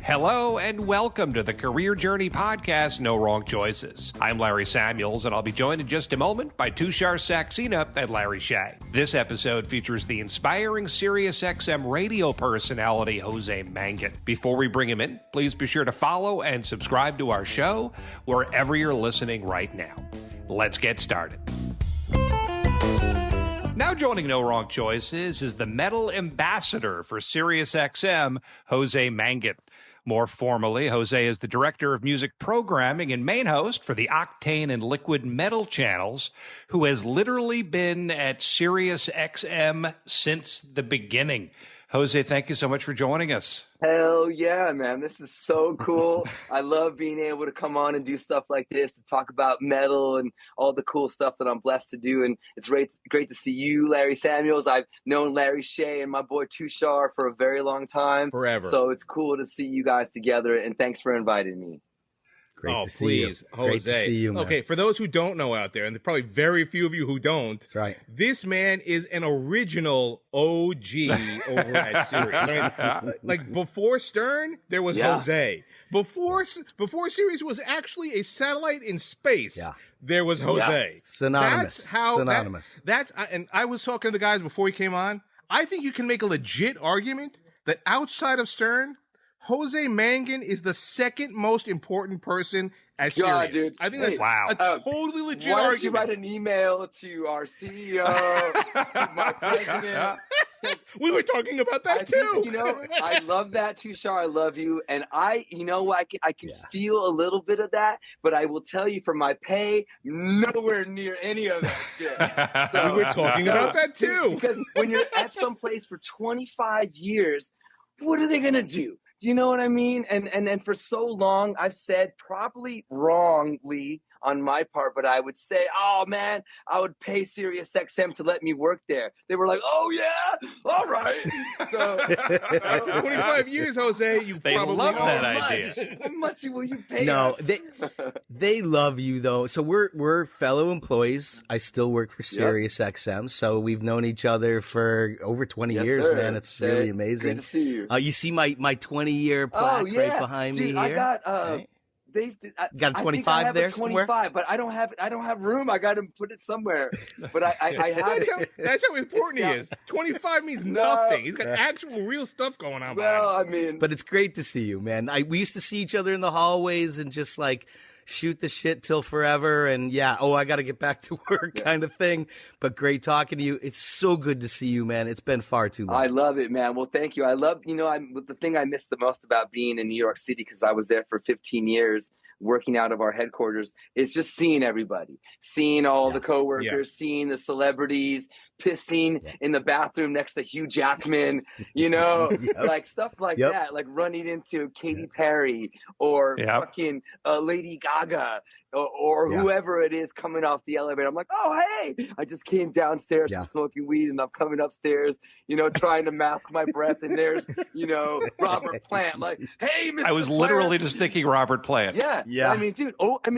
Hello and welcome to the Career Journey Podcast, No Wrong Choices. I'm Larry Samuels, and I'll be joined in just a moment by Tushar Saxena and Larry Shea. This episode features the inspiring SiriusXM radio personality, Jose Mangin. Before we bring him in, please be sure to follow and subscribe to our show wherever you're listening right now. Let's get started. Now joining No Wrong Choices is the Metal Ambassador for SiriusXM, Jose Mangin. More formally, Jose is the Director of Music Programming and main host for the Octane and Liquid Metal channels, who has literally been at SiriusXM since the beginning. Jose, thank you so much for joining us. Hell yeah, man. This is so cool. I love being able to come on and do stuff like this, to talk about metal and all the cool stuff that I'm blessed to do. And it's great to see you, Larry Samuels. I've known Larry Shea and my boy Tushar for a very long time. Forever. So it's cool to see you guys together, and thanks for inviting me. Great to see you. Jose. Great to see you, man. Okay, for those who don't know out there, and there's probably very few of you who don't, that's right. This man is an original OG over at Sirius. I mean, like before Stern, there was Jose. Before Sirius was actually a satellite in space, there was Jose. Yeah. Synonymous. Synonymous. And I was talking to the guys before he came on. I think you can make a legit argument that outside of Stern, Jose Mangin is the second most important person at Sirius. Dude. I think that's a totally legit argument. Why don't you write an email to our CEO, to my president? We were talking about that too. I love that, Tushar. I love you. And I can feel a little bit of that, but I will tell you from my pay, nowhere near any of that shit. So, we were talking about that too. Because when you're at some place for 25 years, what are they going to do? Do you know what I mean? And for so long, I've said, probably wrongly on my part, but I would say, oh man, I would pay SiriusXM to let me work there. They were like, oh yeah, all right. So 25 years, Jose, they probably love that idea. How much will you pay us? they love you though. So we're fellow employees. I still work for SiriusXM, so we've known each other for over 20 years, sir. man. It's really amazing. Good to see you. You see my 20-year plaque right behind me here. I got right? Got a 25 I have there a 25, somewhere? but I don't have room. I got to put it somewhere. But I have it. That's how important he is. 25 means nothing. He's got actual real stuff going on. Well, I mean, but it's great to see you, man. We used to see each other in the hallways and just like shoot the shit till forever. And I got to get back to work kind of thing. But great talking to you. It's so good to see you, man. It's been far too long. I love it, man. Well, thank you. I love, the thing I miss the most about being in New York City, because I was there for 15 years working out of our headquarters, is just seeing everybody, seeing all the coworkers, seeing the celebrities, pissing in the bathroom next to Hugh Jackman, like stuff like that, like running into Katy Perry or fucking Lady Gaga or whoever it is coming off the elevator. I'm like, oh, hey, I just came downstairs from smoking weed and I'm coming upstairs, trying to mask my breath. And there's, Robert Plant, like, hey, Mr. I was Plant. literally just thinking Robert Plant. Yeah. I mean, dude,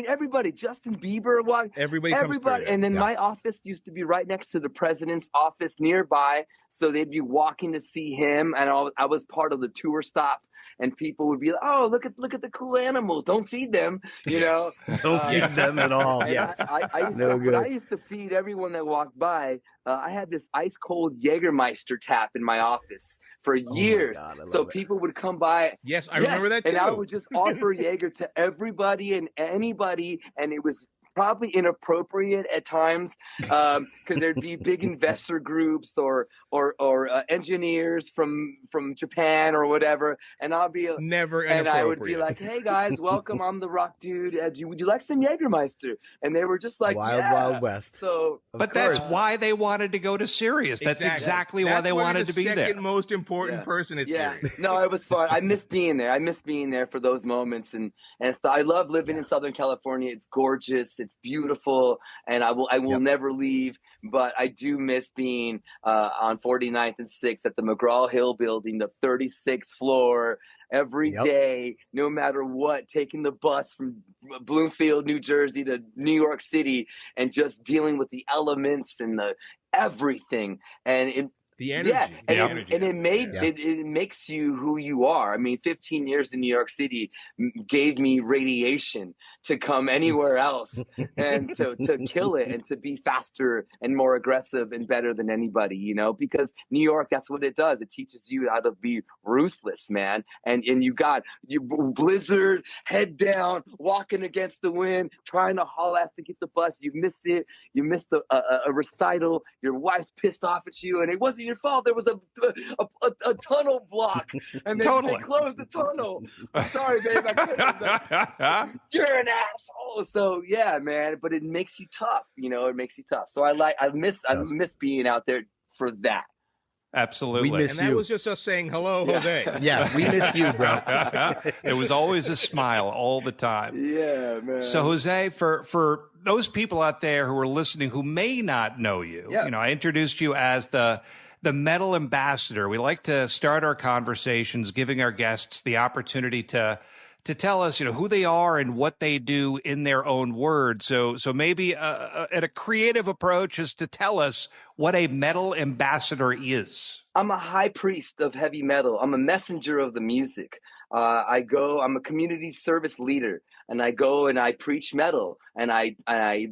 everybody, Justin Bieber, everybody. And then my office used to be right next to the president's office nearby. So they'd be walking to see him. And I was part of the tour stop. And people would be like, "Oh, look at the cool animals! Don't feed them, Don't feed them at all." I used to feed everyone that walked by. I had this ice cold Jägermeister tap in my office for years, so people would come by. Yes, I remember that too. And I would just offer Jaeger to everybody and anybody, and it was probably inappropriate at times because there'd be big investor groups or engineers from Japan or whatever, and I'll be and I would be like, "Hey guys, welcome. I'm the rock dude. Would you like some Jägermeister?" And they were just like, Wild West. So, but that's why they wanted to go to Sirius. That's exactly why they wanted to be there. The second most important person at Sirius. No, it was fun. I miss being there. I miss being there for those moments, and so I love living in Southern California. It's gorgeous. It's beautiful, and I will never leave. But I do miss being on 49th and 6th at the McGraw-Hill building, the 36th floor, every day, no matter what, taking the bus from Bloomfield, New Jersey to New York City and just dealing with the elements and the everything. And The energy. Yeah, and, the it, energy. and it made it makes you who you are. I mean, 15 years in New York City gave me radiation to come anywhere else and to kill it and to be faster and more aggressive and better than anybody, you know, because New York, that's what it does. It teaches you how to be ruthless, man. And you blizzard, head down, walking against the wind, trying to haul ass to get the bus. You miss it. You missed a recital. Your wife's pissed off at you, and it wasn't your fault. There was a tunnel block, and they closed the tunnel. Sorry, babe. You're an asshole. So yeah, man. But it makes you tough. You know, it makes you tough. So I miss being out there for that. Absolutely. We miss you. That was just us saying hello, Jose. Yeah, we miss you, bro. It was always a smile all the time. Yeah, man. So Jose, for those people out there who are listening who may not know you, you know, I introduced you as the metal ambassador. We like to start our conversations giving our guests the opportunity to tell us, you know, who they are and what they do in their own words. So maybe a creative approach is to tell us what a metal ambassador is. I'm a high priest of heavy metal. I'm a messenger of the music. I'm a community service leader, and I go and I preach metal, and I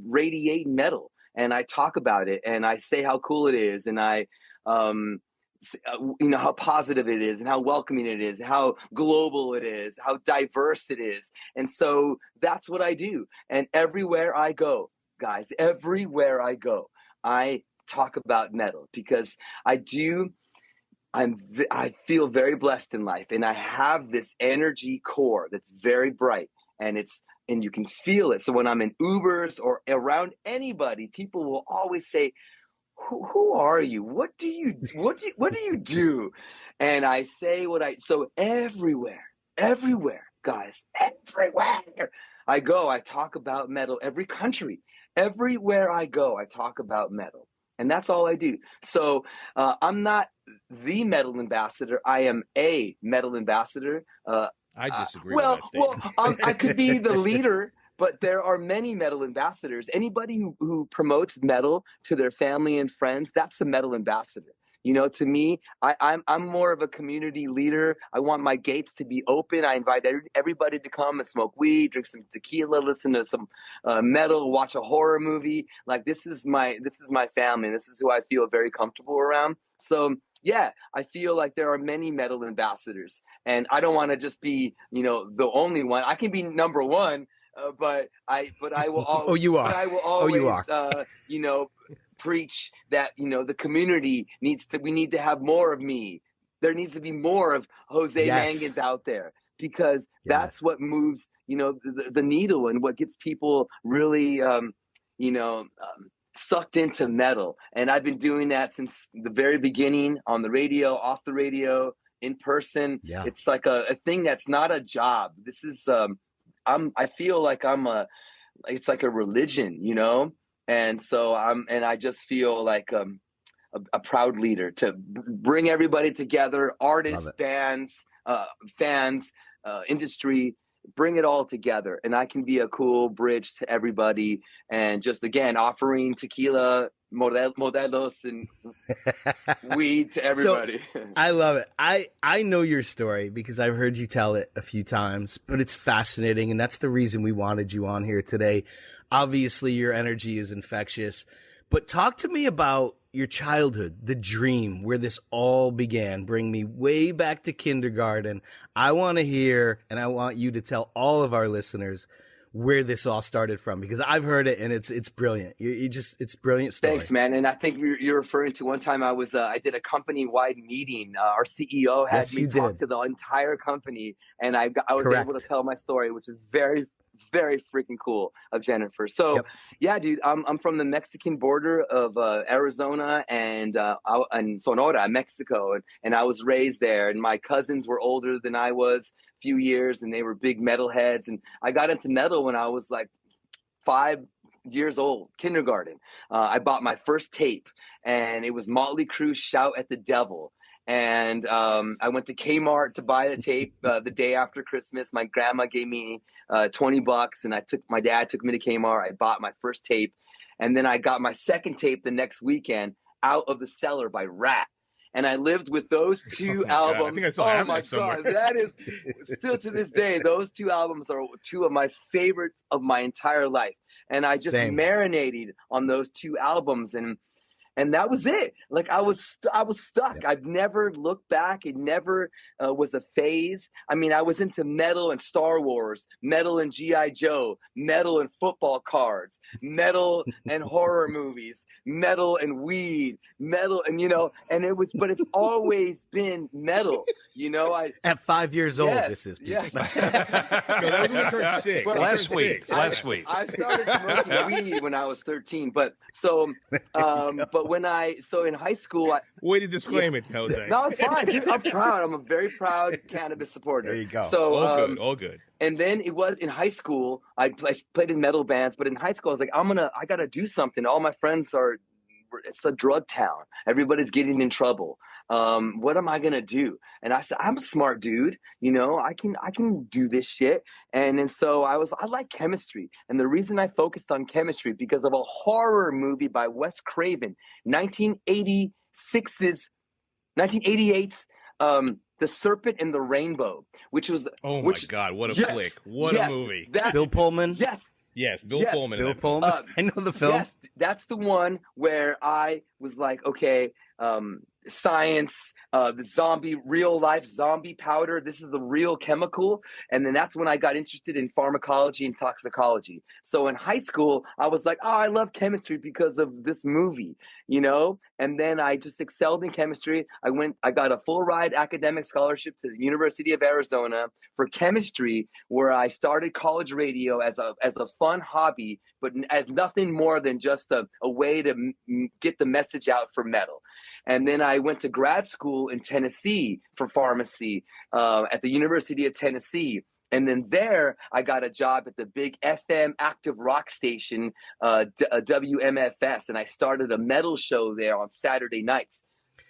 radiate metal, and I talk about it, and I say how cool it is, and I you know, how positive it is and how welcoming it is, how global it is, how diverse it is. And so that's what I do. And everywhere I go, guys, I talk about metal because I feel very blessed in life, and I have this energy core that's very bright, and you can feel it. So when I'm in Ubers or around anybody, people will always say, who are you? What do you do? And I say so everywhere, guys, everywhere I go, I talk about metal. Every country, everywhere I go, I talk about metal. And that's all I do. So I'm not the metal ambassador. I am a metal ambassador. I disagree with that statement. I could be the leader, but there are many metal ambassadors. Anybody who promotes metal to their family and friends, that's a metal ambassador. You know, to me, I'm more of a community leader. I want my gates to be open. I invite everybody to come and smoke weed, drink some tequila, listen to some metal, watch a horror movie. Like this is my family. This is who I feel very comfortable around. So yeah, I feel like there are many metal ambassadors, and I don't want to just be, you know, the only one. I can be number one. But I will always. Oh, you are. I will always, you are. You know, preach that, you know, the community we need to have more of me. There needs to be more of Jose Mangins out there, because that's what moves, you know, the needle, and what gets people really, sucked into metal. And I've been doing that since the very beginning, on the radio, off the radio, in person. Yeah. It's like a thing that's not a job. This is, I feel like it's like a religion, you know? And so I just feel like a proud leader to bring everybody together, artists, bands, fans, industry, bring it all together. And I can be a cool bridge to everybody, and just, again, offering tequila, modelos, and weed to everybody. So, I love it. I know your story because I've heard you tell it a few times, but it's fascinating, and that's the reason we wanted you on here today. Obviously, your energy is infectious, but talk to me about your childhood, the dream, where this all began. Bring me way back to kindergarten. I want to hear, and I want you to tell all of our listeners where this all started from, because I've heard it and it's brilliant. It's brilliant story. Thanks, man. And I think you're referring to one time I did a company-wide meeting. Our CEO had me talk to the entire company, and I was able to tell my story, which is very, very freaking cool of Jennifer. So yeah, dude, I'm from the Mexican border of Arizona and Sonora, Mexico, and I was raised there. And my cousins were older than I was, a few years, and they were big metal heads. And I got into metal when I was like 5 years old, kindergarten. I bought my first tape, and it was Motley Crue's "Shout at the Devil." And I went to Kmart to buy the tape the day after Christmas. My grandma gave me $20, and my dad took me to Kmart. I bought my first tape, and then I got my second tape the next weekend, Out of the Cellar by Rat. and I lived with those two albums. God, I think I saw oh my God, that is still to this day. Those two albums are two of my favorites of my entire life, and I just marinated on those two albums, and that was it. Like I was stuck. Yep. I've never looked back. It never was a phase. I mean, I was into metal and Star Wars, metal and G.I. Joe, metal and football cards, metal and horror movies, metal and weed, metal and and it was. But it's always been metal. At 5 years old, this is. Yes. No, that was when you turned 6. Well, last week. I started smoking weed when I was 13. But in high school, way to disclaim it, Jose. No, it's fine. I'm proud. I'm a very proud cannabis supporter. There you go. So all good. And then it was in high school. I played in metal bands, but in high school, I was like, I gotta do something. All my friends it's a drug town. Everybody's getting in trouble. What am I gonna do? And I said, I'm a smart dude. I can do this shit. And so I like chemistry. And the reason I focused on chemistry because of a horror movie by Wes Craven, 1988's The Serpent and the Rainbow, which was my God, what a flick. What a movie. Bill Pullman. Yes, Bill Pullman. Bill Pullman. I know the film. Yes, that's the one where I was like, okay, science, the real life zombie powder. This is the real chemical. And then that's when I got interested in pharmacology and toxicology. So in high school, I was like, I love chemistry because of this movie, and then I just excelled in chemistry. I got a full ride academic scholarship to the University of Arizona for chemistry, where I started college radio as a fun hobby, but as nothing more than just a way to get the message out for metal. And then I went to grad school in Tennessee for pharmacy at the University of Tennessee. And then there, I got a job at the big FM active rock station, WMFS, and I started a metal show there on Saturday nights.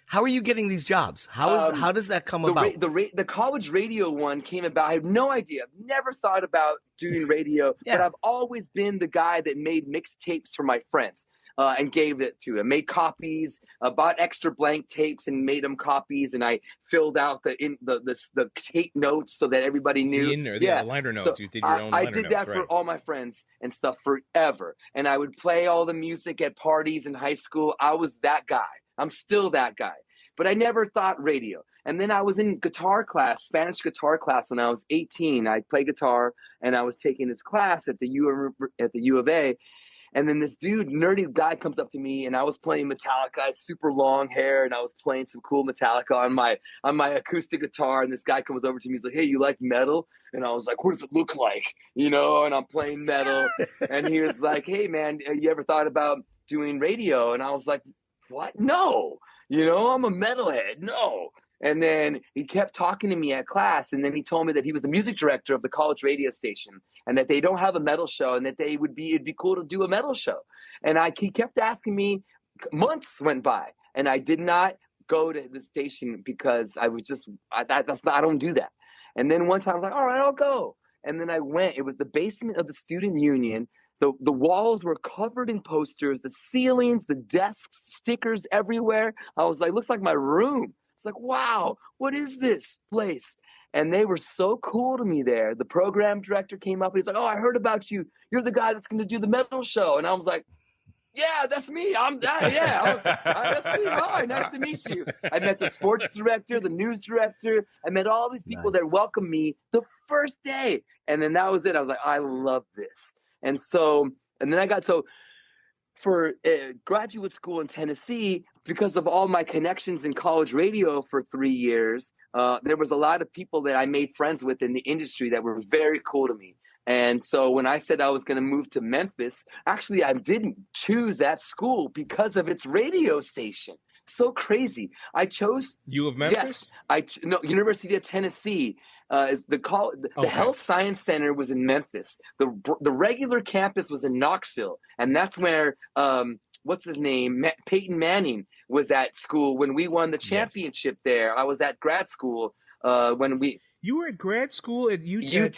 How are you getting these jobs? How does that come about? The college radio one came about. I have no idea. I've never thought about doing radio, but I've always been the guy that made mixtapes for my friends. And gave it to him, made copies, bought extra blank tapes and made them copies. And I filled out the tape notes so that everybody knew. The liner notes. So you did your own liner notes. I did that for all my friends and stuff forever. And I would play all the music at parties in high school. I was that guy. I'm still that guy. But I never thought radio. And then I was in guitar class, Spanish guitar class when I was 18. I played guitar and I was taking this class at the U of A. And then this nerdy guy comes up to me, and I was playing Metallica. I had super long hair, and I was playing some cool Metallica on my acoustic guitar. And this guy comes over to me. He's like, "Hey, you like metal?" And I was like, "What does it look like?" And I'm playing metal. And he was like, "Hey, man, you ever thought about doing radio?" And I was like, "What? No. I'm a metalhead. No." And then he kept talking to me at class, and then he told me that he was the music director of the college radio station, and that they don't have a metal show, and that it'd be cool to do a metal show. And he kept asking me. Months went by, and I did not go to the station because I was just I don't do that. And then one time I was like, all right, I'll go. And then I went. It was the basement of the student union. The walls were covered in posters, the ceilings, the desks, stickers everywhere. I was like, looks like my room. It's like, wow, what is this place? And they were so cool to me there. The program director came up and he's like, "Oh, I heard about you. You're the guy that's going to do the metal show." And I was like, "Yeah, that's me. That's me. Hi, nice to meet you." I met the sports director, the news director. I met all these people that welcomed me the first day. And then that was it. I was like, I love this. And then I got for graduate school in Tennessee, because of all my connections in college radio for 3 years, there was a lot of people that I made friends with in the industry that were very cool to me. And so when I said I was going to move to Memphis, actually I didn't choose that school because of its radio station. So crazy. I chose U of Memphis? Yes, University of Tennessee. The Health Science Center was in Memphis. The regular campus was in Knoxville, and that's where what's his name, Peyton Manning was at school when we won the championship there. I was at grad school when we. You were at grad school at UT at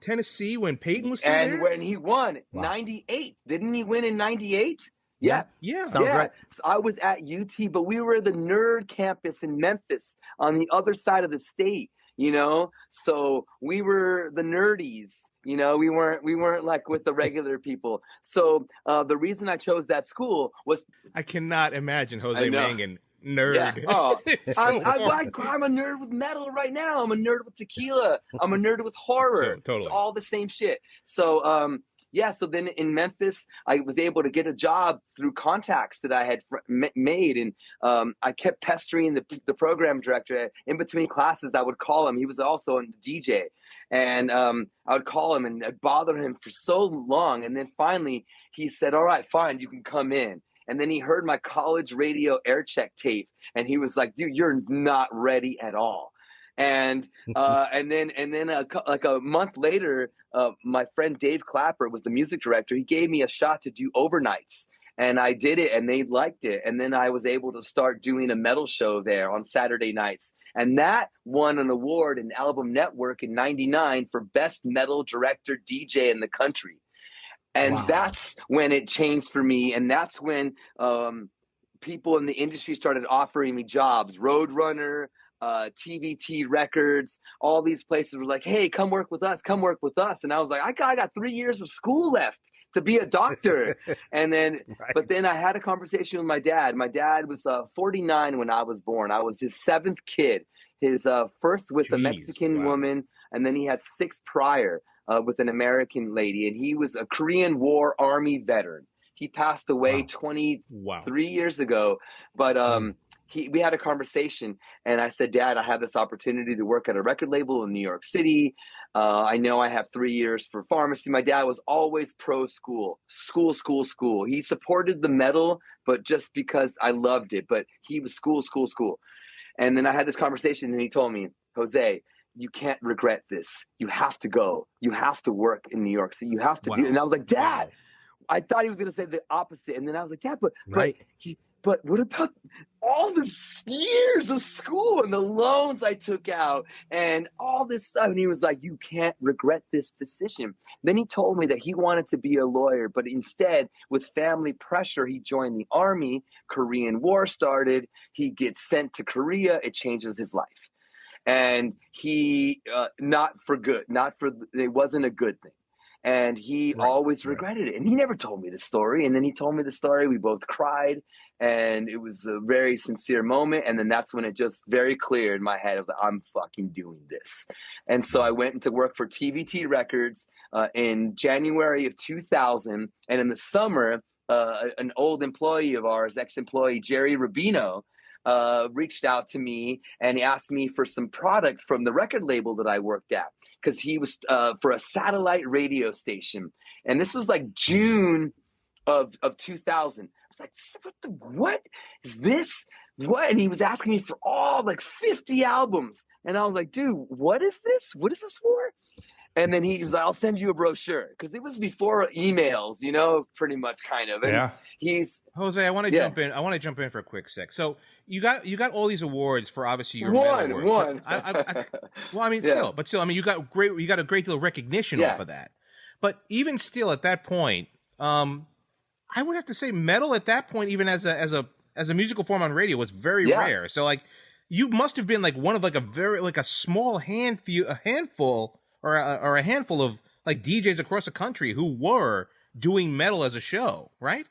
Tennessee when Peyton was still there? And when he won 98, didn't he win in 98? Yeah. Sounds Yeah. right. So I was at UT, but we were the nerd campus in Memphis on the other side of the state, you know? So we were the nerdies, you know, we weren't like with the regular people. So the reason I chose that school was I cannot imagine Jose Mangin, nerd. Yeah. Oh, I'm a nerd with metal right now. I'm a nerd with tequila. I'm a nerd with horror. Totally. It's all the same shit. So, so then in Memphis, I was able to get a job through contacts that I had made. And I kept pestering the program director in between classes. I would call him. He was also a DJ. And I would call him and I'd bother him for so long. And then finally he said, all right, fine, you can come in. And then he heard my college radio air check tape and he was like, dude, you're not ready at all. And then like a month later, my friend Dave Clapper was the music director. He gave me a shot to do overnights and I did it and they liked it. And then I was able to start doing a metal show there on Saturday nights. And that won an award in Album Network in '99 for Best Metal Director DJ in the country. And that's when it changed for me. And that's when people in the industry started offering me jobs. Roadrunner, TVT Records, all these places were like, hey, come work with us. And I was like, I got 3 years of school left to be a doctor. And then, but then I had a conversation with my dad. My dad was 49 when I was born. I was his seventh kid, his first with a Mexican woman. And then he had 6 prior. With an American lady, and he was a Korean War Army veteran. He passed away 23 years ago, but we had a conversation, and I said, Dad, I have this opportunity to work at a record label in New York City. I know I have 3 years for pharmacy. My dad was always pro school. He supported the metal, but just because I loved it, but he was school. And then I had this conversation, and he told me, Jose, you can't regret this. You have to go. You have to work in New York City. You have to do it. And I was like, Dad, I thought he was going to say the opposite. And then I was like, Dad, but what about all the years of school and the loans I took out and all this stuff? And he was like, you can't regret this decision. Then he told me that he wanted to be a lawyer, but instead, with family pressure, he joined the army. Korean War started. He gets sent to Korea. It changes his life. And he, it wasn't a good thing. And he always regretted it. And he never told me the story. And then he told me the story. We both cried. And it was a very sincere moment. And then that's when it just very clear in my head. I was like, I'm fucking doing this. And so I went to work for TVT Records in January of 2000. And in the summer, an old employee of ours, ex-employee, Jerry Rubino, reached out to me and he asked me for some product from the record label that I worked at because he was for a satellite radio station. And this was like June of 2000. I was like, what is this? What? And he was asking me for all like 50 albums. And I was like, dude, what is this? What is this for? And then he was like, I'll send you a brochure. Because it was before emails, you know, pretty much kind of. And he's Jose, I want to jump in. I want to jump in for a quick sec. So you got all these awards for obviously your metal work. Still, I mean, you got a great deal of recognition off of that. But even still at that point, I would have to say metal at that point, even as a musical form on radio, was very rare. So like you must have been like one of like a small handful of like DJs across the country who were doing metal as a show, right?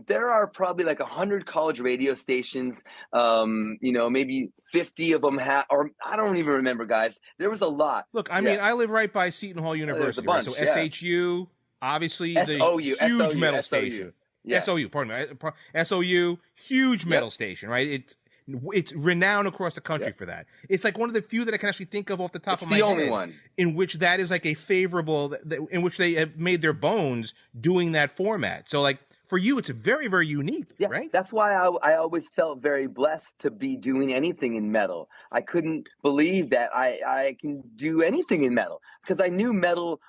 There are probably like 100 college radio stations. Maybe 50 of them or I don't even remember, guys. There was a lot. Look, I mean, I live right by Seton Hall University, bunch, right? So SHU, obviously the huge metal station. SOU, pardon me. SOU, huge metal station, right? It's renowned across the country for that. It's like one of the few that I can actually think of off the top of my head. It's the only one in which that is like a favorable, in which they have made their bones doing that format. So like for you, it's very, very unique, right? That's why I always felt very blessed to be doing anything in metal. I couldn't believe that I can do anything in metal because I knew metal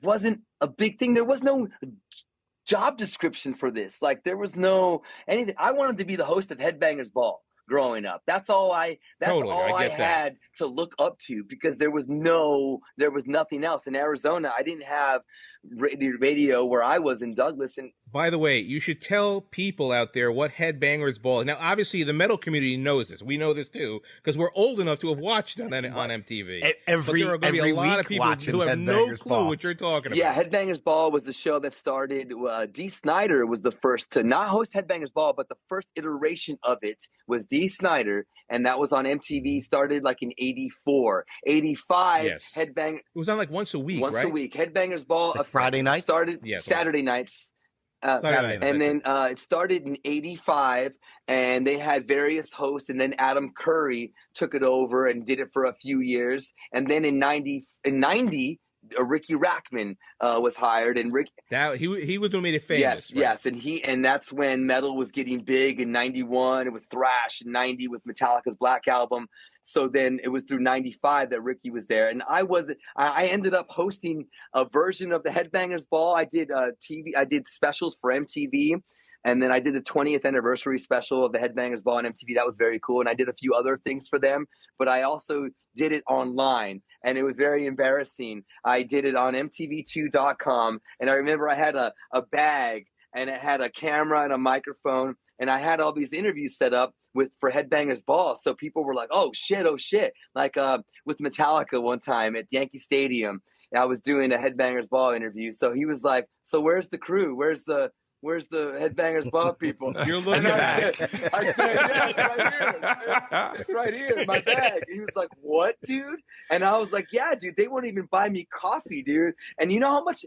wasn't a big thing. There was no job description for this. Like there was no anything. I wanted to be the host of Headbangers Ball growing up. That's all I had to look up to because there was nothing else. In Arizona, I didn't have radio where I was in Douglas, and By the way, you should tell people out there what Headbangers Ball is. Now, obviously, the metal community knows this. We know this, too, because we're old enough to have watched it on MTV. But there are going to be a lot of people who have no clue what you're talking about. Yeah, Headbangers Ball was the show that started. Dee Snider was the first to not host Headbangers Ball, but the first iteration of it was Dee Snider, and that was on MTV, started like in 84. 85, yes. Headbang. It was on like once a week, Once a week. Headbangers Ball. Like Friday nights? Started Saturday nights. And then it started in 85, and they had various hosts, and then Adam Curry took it over and did it for a few years. And then in 90, Ricky Rackman was hired, and he was who made it famous. Yes, and that's when metal was getting big in 91 with thrash, and 90 with Metallica's Black Album. So then it was through 95 that Ricky was there, and I ended up hosting a version of the Headbangers Ball. I did I did specials for MTV. And then I did the 20th anniversary special of the Headbangers Ball on MTV. That was very cool. And I did a few other things for them. But I also did it online. And it was very embarrassing. I did it on MTV2.com. And I remember I had a bag. And it had a camera and a microphone. And I had all these interviews set up for Headbangers Ball. So people were like, oh, shit. Like with Metallica one time at Yankee Stadium. I was doing a Headbangers Ball interview. So he was like, so where's the crew? Where's the Headbangers Ball people? You're looking back. I said, yeah, it's right here. It's right here in my bag. And he was like, what, dude? And I was like, yeah, dude, they won't even buy me coffee, dude. And you know how much,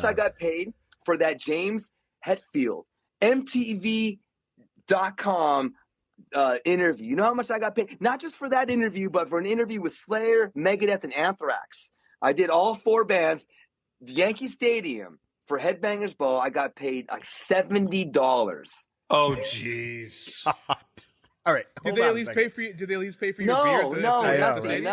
I got paid for that James Hetfield MTV.com interview? You know how much I got paid? Not just for that interview, but for an interview with Slayer, Megadeth, and Anthrax. I did all 4 bands, Yankee Stadium. For Headbangers Ball, I got paid like $70. Oh, jeez. All right. Did they at least pay for you? Did they at least pay for your beer? Nothing.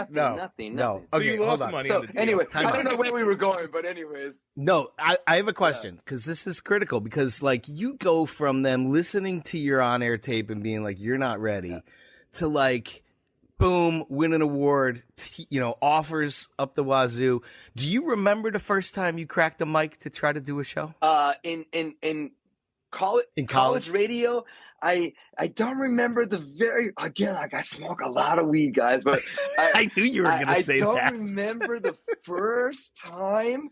No. So okay, you lost money. So anyway, I don't know where we were going, but anyways. No, I have a question because this is critical because like you go from them listening to your on-air tape and being like, you're not ready to like, boom, win an award, offers up the wazoo. Do you remember the first time you cracked a mic to try to do a show? In college radio, I don't remember I smoke a lot of weed, guys, but I knew you were going to say that. I don't remember the first time.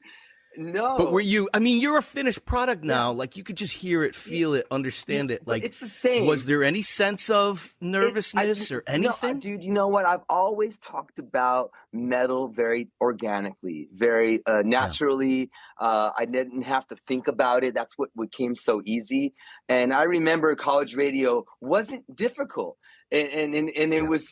No. But you're a finished product now. Yeah. Like you could just hear it, feel it, understand it. Like it's the same. Was there any sense of nervousness or anything? No, dude, you know what? I've always talked about metal very organically, very naturally. Yeah. I didn't have to think about it. That's what came so easy. And I remember college radio wasn't difficult. And it was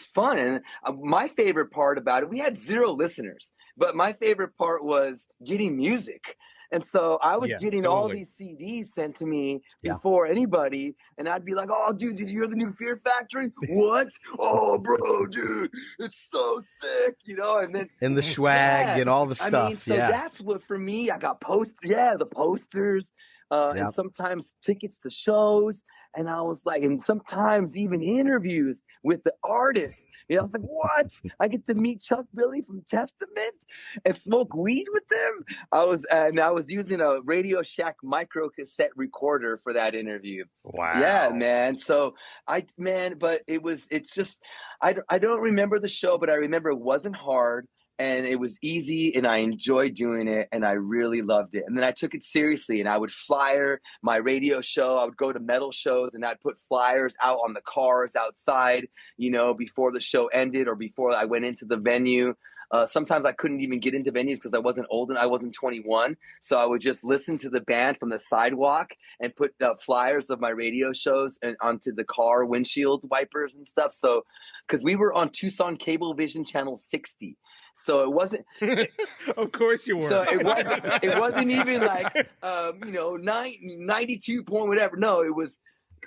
fun. And my favorite part about it, we had 0 listeners, but my favorite part was getting music. And so I was getting all these CDs sent to me before anybody. And I'd be like, oh, dude, did you hear the new Fear Factory? What? Oh, bro, dude, it's so sick, and then. And the swag and all the stuff. I mean, so that's what, for me, I got the posters. And sometimes tickets to shows. And I was like, and sometimes even interviews with the artists. I was like, what? I get to meet Chuck Billy from Testament and smoke weed with them? I was using a Radio Shack micro cassette recorder for that interview. Wow. Yeah, man. So but it's just, I don't remember the show, but I remember it wasn't hard. And it was easy, and I enjoyed doing it, and I really loved it. And then I took it seriously, and I would flyer my radio show. I would go to metal shows, and I'd put flyers out on the cars outside, before the show ended or before I went into the venue. Sometimes I couldn't even get into venues because I wasn't old and I wasn't 21. So I would just listen to the band from the sidewalk and put flyers of my radio shows onto the car windshield wipers and stuff. So, because we were on Tucson Cablevision Channel 60. So it wasn't. Of course you were. So it wasn't even like 92 point whatever. No, it was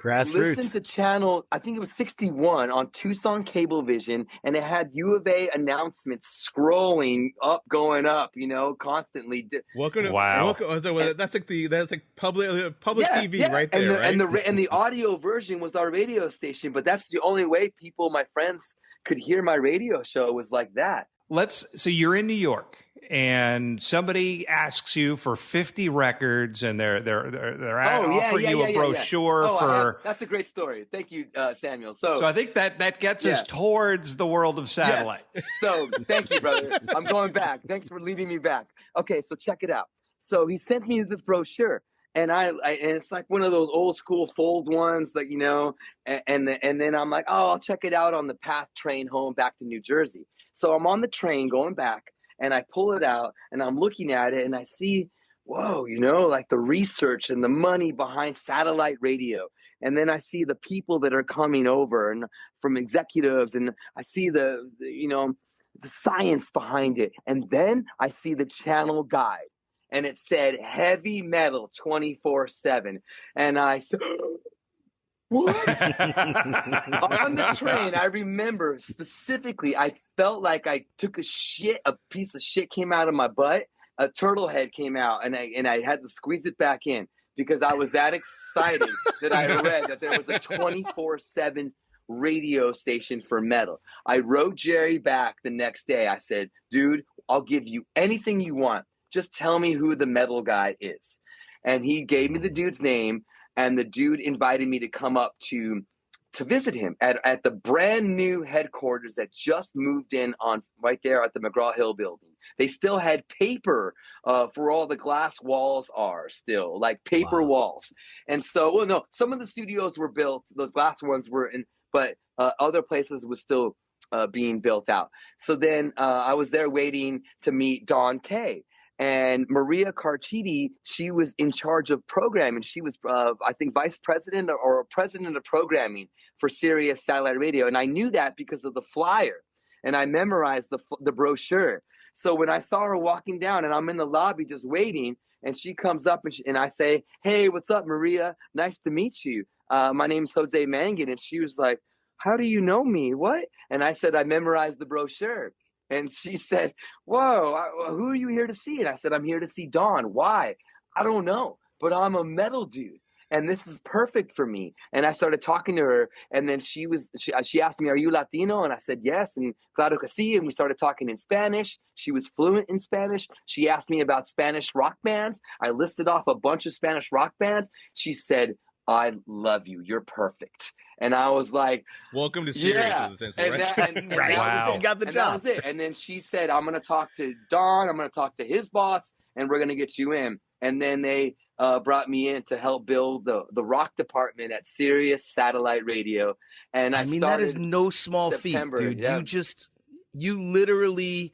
grassroots. Listen to channel. I think it was 61 on Tucson Cablevision, and it had U of A announcements scrolling up, going up. Constantly. Welcome to wow. That's like public TV right there. And the audio version was our radio station, but that's the only way my friends could hear my radio show was like that. So you're in New York and somebody asks you for 50 records, and they're offering you a brochure for. That's a great story. Thank you, Samuel. So I think that gets us towards the world of satellite. Yes. So thank you, brother. I'm going back. Thanks for leading me back. Okay, so check it out. So he sent me this brochure. And and it's like one of those old school fold ones, like, and then I'm like, oh, I'll check it out on the PATH train home back to New Jersey. So I'm on the train going back, and I pull it out, and I'm looking at it, and I see, whoa, like the research and the money behind satellite radio. And then I see the people that are coming over and from executives, and I see the science behind it. And then I see the channel guide. And it said heavy metal 24/7. And I said, what? On the train, I remember specifically, I felt like I took a piece of shit came out of my butt, a turtle head came out, and I had to squeeze it back in because I was that excited that I read that there was a 24/7 radio station for metal. I wrote Jerry back the next day. I said, dude, I'll give you anything you want. Just tell me who the metal guy is. And he gave me the dude's name, and the dude invited me to come up to visit him at the brand new headquarters that just moved in on right there at the McGraw-Hill building. They still had paper for all the glass walls are still, like paper walls. And so, some of the studios were built, those glass ones were in, but other places was still being built out. So then I was there waiting to meet Don Kay. And Maria Carchidi, she was in charge of programming. She was, I think, vice president or president of programming for Sirius Satellite Radio. And I knew that because of the flyer. And I memorized the brochure. So when I saw her walking down and I'm in the lobby just waiting, and she comes up and I say, hey, what's up, Maria? Nice to meet you. My name's Jose Mangin. And she was like, how do you know me? What? And I said, I memorized the brochure. And she said, whoa, who are you here to see? And I said, I'm here to see Dawn. Why? I don't know, but I'm a metal dude. And this is perfect for me. And I started talking to her. And then she asked me, are you Latino? And I said, yes. And claro que sí. And we started talking in Spanish. She was fluent in Spanish. She asked me about Spanish rock bands. I listed off a bunch of Spanish rock bands. She said, I love you. You're perfect. And I was like, welcome to Sirius. Yeah. And right. Wow. You got the and job. That was it. And then she said, I'm going to talk to Don. I'm going to talk to his boss, and we're going to get you in. And then they brought me in to help build the rock department at Sirius Satellite Radio. And I mean, that is no small September, feat, dude. Yeah. You literally,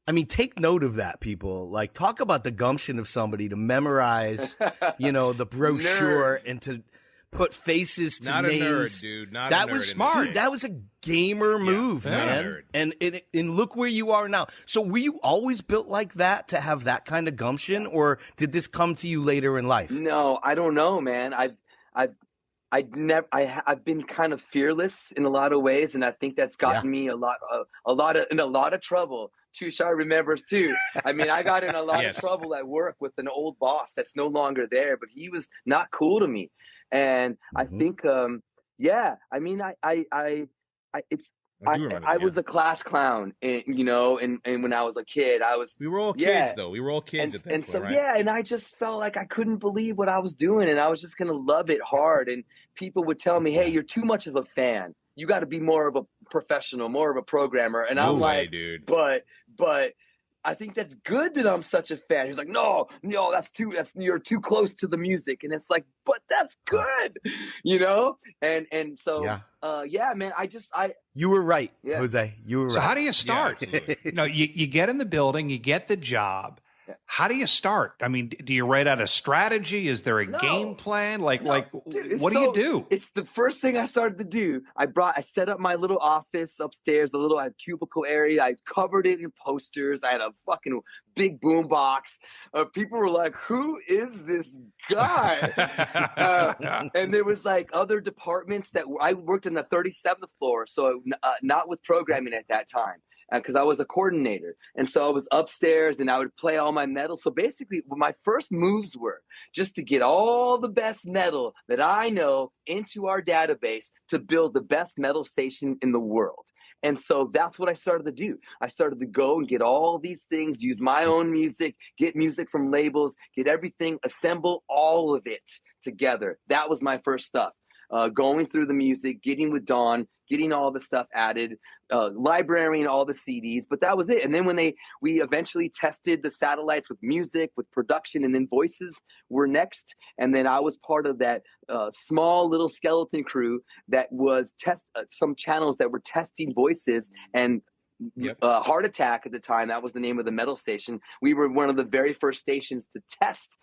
I mean, take note of that, people. Like, talk about the gumption of somebody to memorize, the brochure and to put faces to Not names. Not a nerd, dude. That was smart. Dude, that was a gamer move, man. And look where you are now. So were you always built like that to have that kind of gumption, or did this come to you later in life? No, I don't know, man. I've been kind of fearless in a lot of ways, and I think that's gotten me in a lot of trouble. Tushar remembers too. I mean, I got in a lot of trouble at work with an old boss that's no longer there, but he was not cool to me. And I think, I mean, I was the class clown, and when I was a kid, we were all kids though. We were all kids at that point, so right? and I just felt like I couldn't believe what I was doing, and I was just gonna love it hard. And people would tell me, "Hey, you're too much of a fan. You got to be more of a professional, more of a programmer." And I'm like, dude. But I think that's good that I'm such a fan. He's like, no, you're too close to the music. And it's like, but that's good, And so, man, you were right, Jose. You were right. So how do you start? You get in the building, you get the job. How do you start? I mean, do you write out a strategy? Is there a game plan? Dude, what do you do? It's the first thing I started to do. I set up my little office upstairs, the little cubicle area. I covered it in posters. I had a fucking big boom box. People were like, who is this guy? And there was like other departments that I worked in the 37th floor. So not with programming at that time. Because I was a coordinator. And so I was upstairs and I would play all my metal. So basically, my first moves were just to get all the best metal that I know into our database to build the best metal station in the world. And so that's what I started to do. I started to go and get all these things, use my own music, get music from labels, get everything, assemble all of it together. That was my first stuff. Going through the music, getting with Dawn, getting all the stuff added, librarying all the CDs, but that was it. And then when we eventually tested the satellites with music, with production, and then voices were next. And then I was part of that small little skeleton crew that was some channels that were testing voices. And Heart Attack at the time, that was the name of the metal station. We were one of the very first stations to test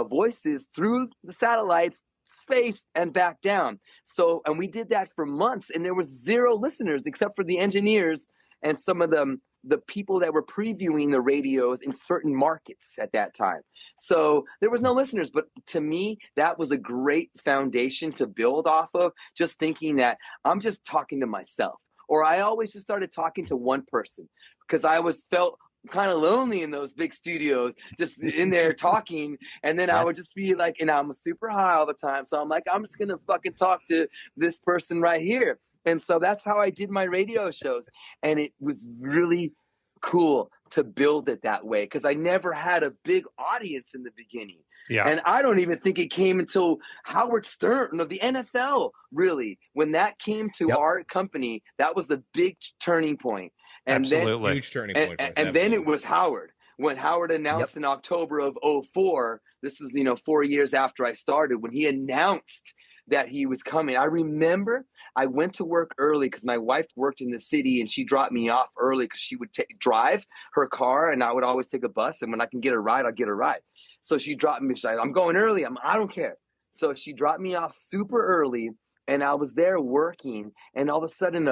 voices through the satellites, space, and back down. So, and we did that for months, and there was 0 listeners except for the engineers and some of the people that were previewing the radios in certain markets at that time. So there was no listeners, but to me, that was a great foundation to build off of, just thinking that I'm just talking to myself. Or I always just started talking to one person because I felt kind of lonely in those big studios, just in there talking. And then I would just be like, and I'm super high all the time. So I'm like, I'm just going to fucking talk to this person right here. And so that's how I did my radio shows. And it was really cool to build it that way because I never had a big audience in the beginning. Yeah. And I don't even think it came until Howard Stern of the NFL, really. When that came to our company, that was a big turning point. And absolutely. Huge turning point. And then it was Howard. When Howard announced in October of 2004, this is, 4 years after I started, when he announced that he was coming. I remember I went to work early because my wife worked in the city and she dropped me off early because she would drive her car and I would always take a bus. And when I can get a ride, I'll get a ride. So she dropped me. She's like, I'm going early. I don't care. So she dropped me off super early. And I was there working, and all of a sudden,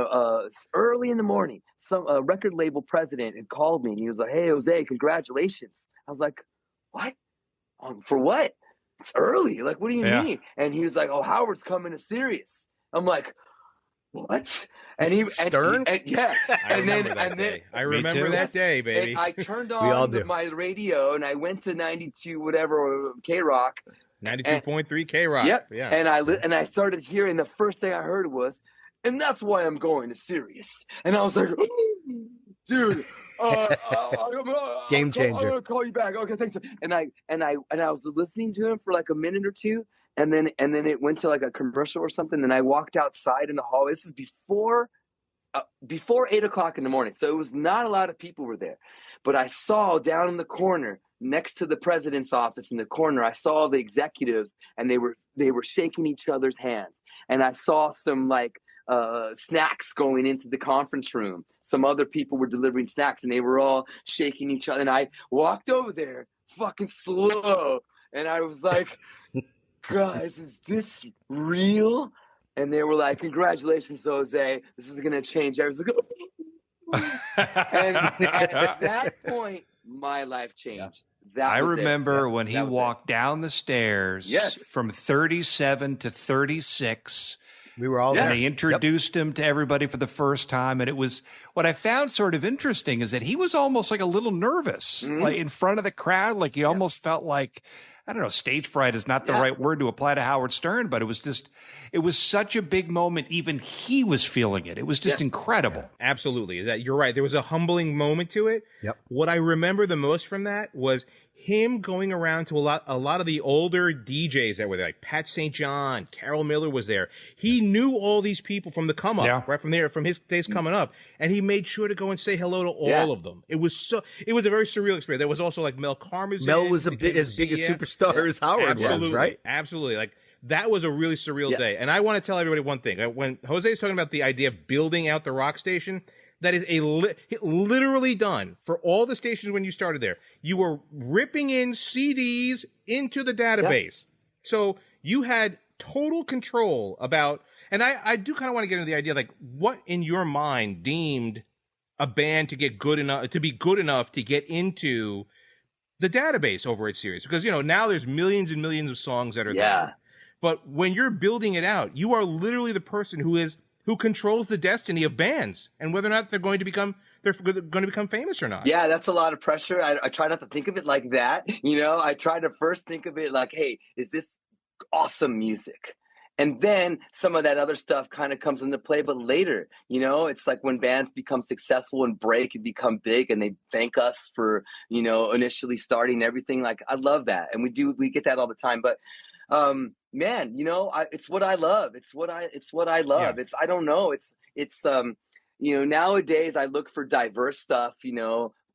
early in the morning, some record label president had called me, and he was like, "Hey, Jose, congratulations." I was like, "What? For what? It's early. Like, what do you mean?" And he was like, "Oh, Howard's coming to Sirius." I'm like, "What?" And he Stern, and then I remember that day, baby. And I turned on my radio, and I went to 92 whatever K Rock. 92.3 K Rock. Yep. Yeah. And I started hearing, the first thing I heard was, "And that's why I'm going to Sirius." And I was like, "Dude, game changer. I'm gonna call you back." Okay, thanks. And I was listening to him for like a minute or two, and then it went to like a commercial or something. And I walked outside in the hallway. This is before 8:00 in the morning, so it was not a lot of people were there. But I saw down in the corner, next to the president's office in the corner, I saw the executives, and they were shaking each other's hands. And I saw some like snacks going into the conference room. Some other people were delivering snacks, and they were all shaking each other. And I walked over there, fucking slow, and I was like, "Guys, is this real?" And they were like, "Congratulations, Jose. This is gonna change." I was like, and at that point, my life changed. I remember when he walked down the stairs from 37 to 36. We were all there. And they introduced him to everybody for the first time. And it was, what I found sort of interesting is that he was almost like a little nervous, like in front of the crowd. Like he almost felt like, I don't know, stage fright is not the right word to apply to Howard Stern, but it was such a big moment. Even he was feeling it. It was just incredible. Yeah, absolutely. You're right. There was a humbling moment to it. Yep. What I remember the most from that was him going around to a lot of the older DJs that were there, like Pat St. John, Carol Miller was there. He knew all these people from the come up, right from his days coming up, and he made sure to go and say hello to all of them. It was a very surreal experience. There was also like Mel Karmazin. Mel was as big a superstar as Howard was, right? Absolutely. Like that was a really surreal day. And I want to tell everybody one thing. When Jose is talking about the idea of building out the rock station, that is literally done for all the stations when you started there. You were ripping in CDs into the database. So you had total control about, and I do kind of want to get into the idea, like what in your mind deemed a band to be good enough to get into the database over at Sirius? Because, now there's millions and millions of songs that are there. But when you're building it out, you are literally the person who controls the destiny of bands and whether or not they're going to become famous or not. Yeah, that's a lot of pressure. I try not to think of it like that. I try to first think of it like, hey, is this awesome music? And then some of that other stuff kind of comes into play, but later, it's like when bands become successful and break and become big and they thank us for, initially starting everything. Like, I love that. And we get that all the time. But man, it's what I love. It's what I love. Yeah. I don't know. Nowadays I look for diverse stuff,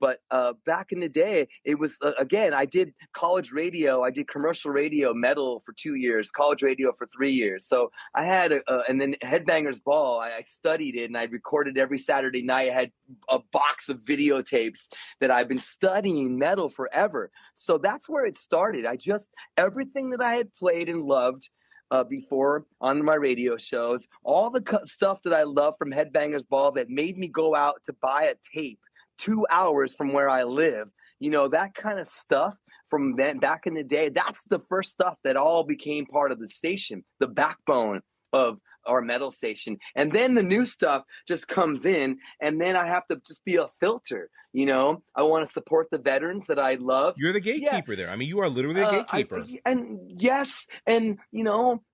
but back in the day, it was, again, I did college radio. I did commercial radio, metal for 2 years, college radio for 3 years. So I had, and then Headbangers Ball, I studied it and I recorded every Saturday night. I had a box of videotapes that I've been studying metal forever. So that's where it started. Everything that I had played and loved before on my radio shows, all the stuff that I love from Headbangers Ball that made me go out to buy a tape 2 hours from where I live, that kind of stuff from then back in the day, that's the first stuff that all became part of the station, the backbone of our metal station. And then the new stuff just comes in, and then I have to just be a filter. I want to support the veterans that I love. You're the gatekeeper there. I mean, you are literally a gatekeeper. I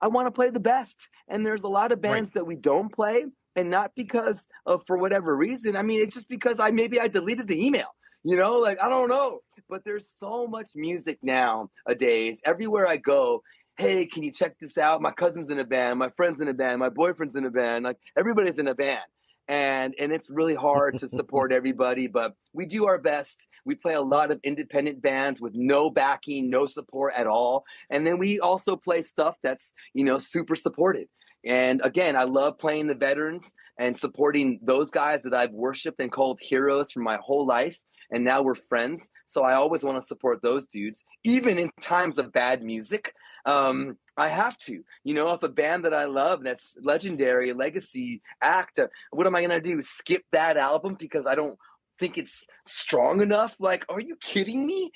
want to play the best. And there's a lot of bands that we don't play. And not because of, for whatever reason. I mean, it's just because I deleted the email, I don't know. But there's so much music nowadays. Everywhere I go, hey, can you check this out? My cousin's in a band, my friend's in a band, my boyfriend's in a band. Like, everybody's in a band. And it's really hard to support everybody, but we do our best. We play a lot of independent bands with no backing, no support at all. And then we also play stuff that's, super supported. And again, I love playing the veterans and supporting those guys that I've worshiped and called heroes for my whole life. And now we're friends. So I always want to support those dudes, even in times of bad music. I have to, if a band that I love, that's legendary, a legacy act, what am I going to do? Skip that album because I don't think it's strong enough? Like, are you kidding me?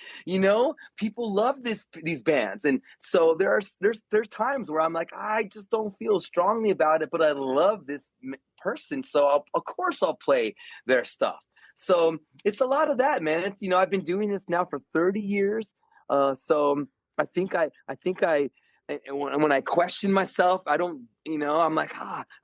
People love these bands. And so there's times where I'm like, I just don't feel strongly about it, but I love this person. So of course I'll play their stuff. So it's a lot of that, man. It's, I've been doing this now for 30 years. So I think when I question myself, I don't, I'm like,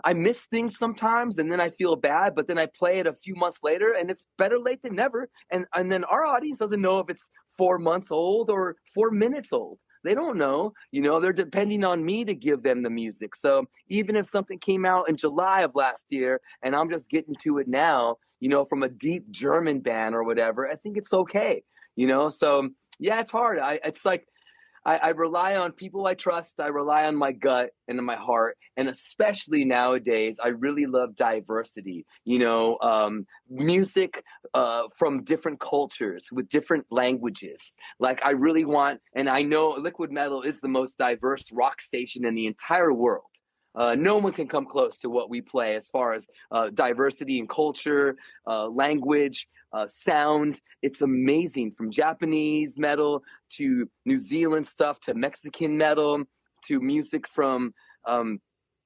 I miss things sometimes, and then I feel bad, but then I play it a few months later, and it's better late than never. And then our audience doesn't know if it's 4 months old or 4 minutes old. They don't know, they're depending on me to give them the music. So even if something came out in July of last year and I'm just getting to it now, from a deep German band or whatever, I think it's okay, So yeah, it's hard. I rely on people I trust. I rely on my gut and on my heart. And especially nowadays, I really love diversity, music from different cultures with different languages. Like, I really want, and I know Liquid Metal is the most diverse rock station in the entire world. No one can come close to what we play as far as diversity in culture, language, sound. It's amazing, from Japanese metal to New Zealand stuff to Mexican metal to music from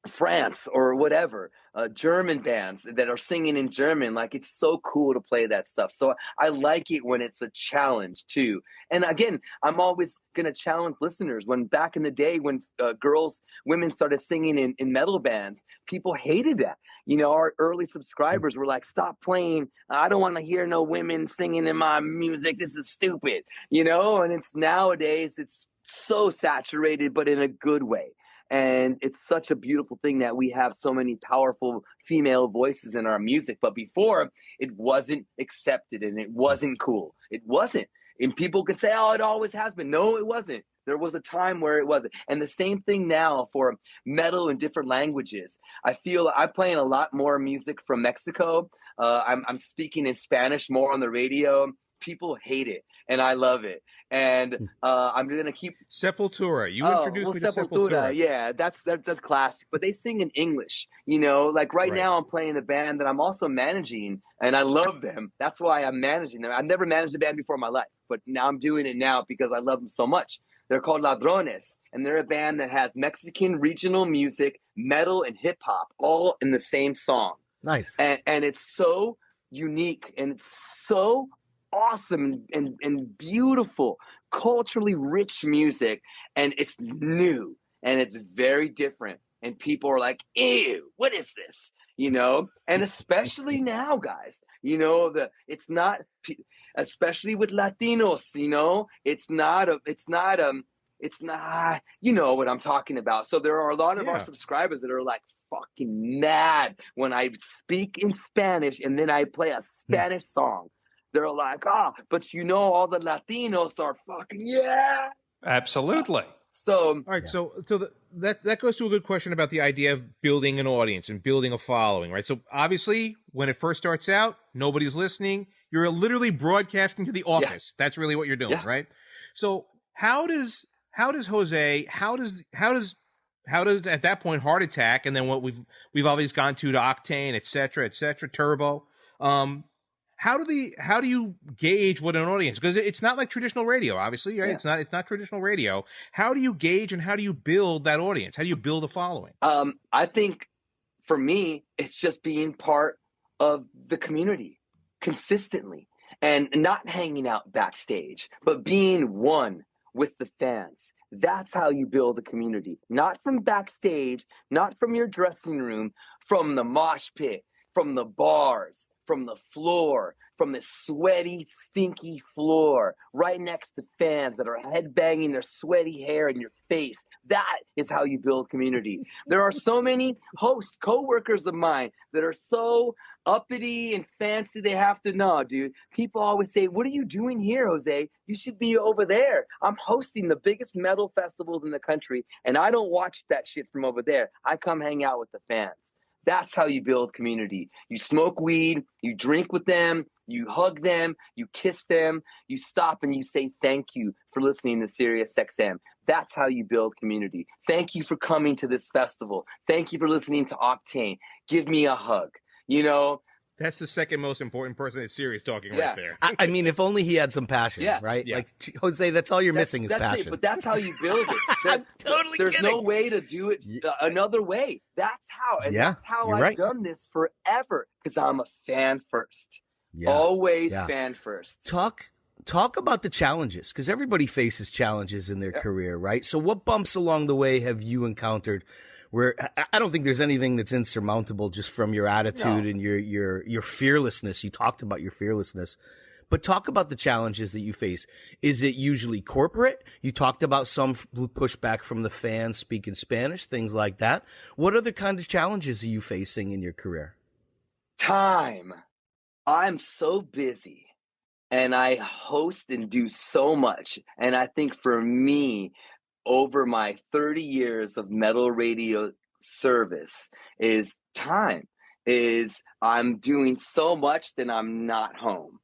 France or whatever, German bands that are singing in German. Like, it's so cool to play that stuff. So I like it when it's a challenge too. And again, I'm always going to challenge listeners. When back in the day, when women started singing in metal bands, people hated that. Our early subscribers were like, stop playing. I don't want to hear no women singing in my music. This is stupid, and it's nowadays, it's so saturated, but in a good way. And it's such a beautiful thing that we have so many powerful female voices in our music. But before, it wasn't accepted and it wasn't cool. It wasn't. And people could say, oh, it always has been. No, it wasn't. There was a time where it wasn't. And the same thing now for metal in different languages. I feel I'm playing a lot more music from Mexico. I'm speaking in Spanish more on the radio. People hate it, and I love it. And I'm gonna keep Sepultura. You introduced me to Sepultura. Yeah, that's classic. But they sing in English. Like right now, I'm playing a band that I'm also managing, and I love them. That's why I'm managing them. I've never managed a band before in my life, but now I'm doing it now because I love them so much. They're called Ladrones, and they're a band that has Mexican regional music, metal, and hip hop all in the same song. Nice. And it's so unique, and it's so awesome and beautiful, culturally rich music, and it's new and it's very different. and people are like, ew, what is this? You know, and especially now, guys, you know, it's not, especially with Latinos, you know, it's not, you know what I'm talking about. So there are a lot of our subscribers that are like fucking mad when I speak in Spanish and then I play a Spanish song. They're like, but you know, all the Latinos are fucking, yeah. Absolutely. So, all right. So that goes to a good question about the idea of building an audience and building a following, right? So obviously, when it first starts out, nobody's listening. You're literally broadcasting to the office. Yeah. That's really what you're doing, right? So how does Jose? How does at that point Heart Attack, and then what we've always gone to Octane, et cetera, Turbo. How do you gauge what an audience? Because it's not like traditional radio, obviously, right? Yeah. It's not traditional radio. How do you gauge and how do you build that audience? How do you build a following? I think for me, it's just being part of the community consistently and not hanging out backstage, but being one with the fans. That's how you build a community. Not from backstage, not from your dressing room, from the mosh pit, from the bars, from the floor, from the sweaty, stinky floor, right next to fans that are headbanging their sweaty hair in your face. That is how you build community. There are so many hosts, co-workers of mine that are so uppity and fancy they have to know, dude. People always say, what are you doing here, Jose? You should be over there. I'm hosting the biggest metal festivals in the country, and I don't watch that shit from over there. I come hang out with the fans. That's how you build community. You smoke weed, you drink with them, you hug them, you kiss them, you stop and you say thank you for listening to SiriusXM. That's how you build community. Thank you for coming to this festival. Thank you for listening to Octane. Give me a hug. You know, that's the second most important person at Sirius talking right there. I mean, if only he had some passion, right? Yeah. Like, Jose, that's all you're missing is passion. It, but that's how you build it. I'm totally There's kidding. no way to do it another way. That's how. And that's how I've done this forever, because I'm a fan first. Yeah. Always fan first. Talk about the challenges, because everybody faces challenges in their career, right? So what bumps along the way have you encountered where I don't think there's anything that's insurmountable just from your attitude and your fearlessness? You talked about your fearlessness, but talk about the challenges that you face. Is it usually corporate? You talked about some pushback from the fans speaking Spanish, things like that. What other kind of challenges are you facing in your career? Time. I'm so busy and I host and do so much. And I think for me, over my 30 years of metal radio service is time. Is I'm doing so much that I'm not home.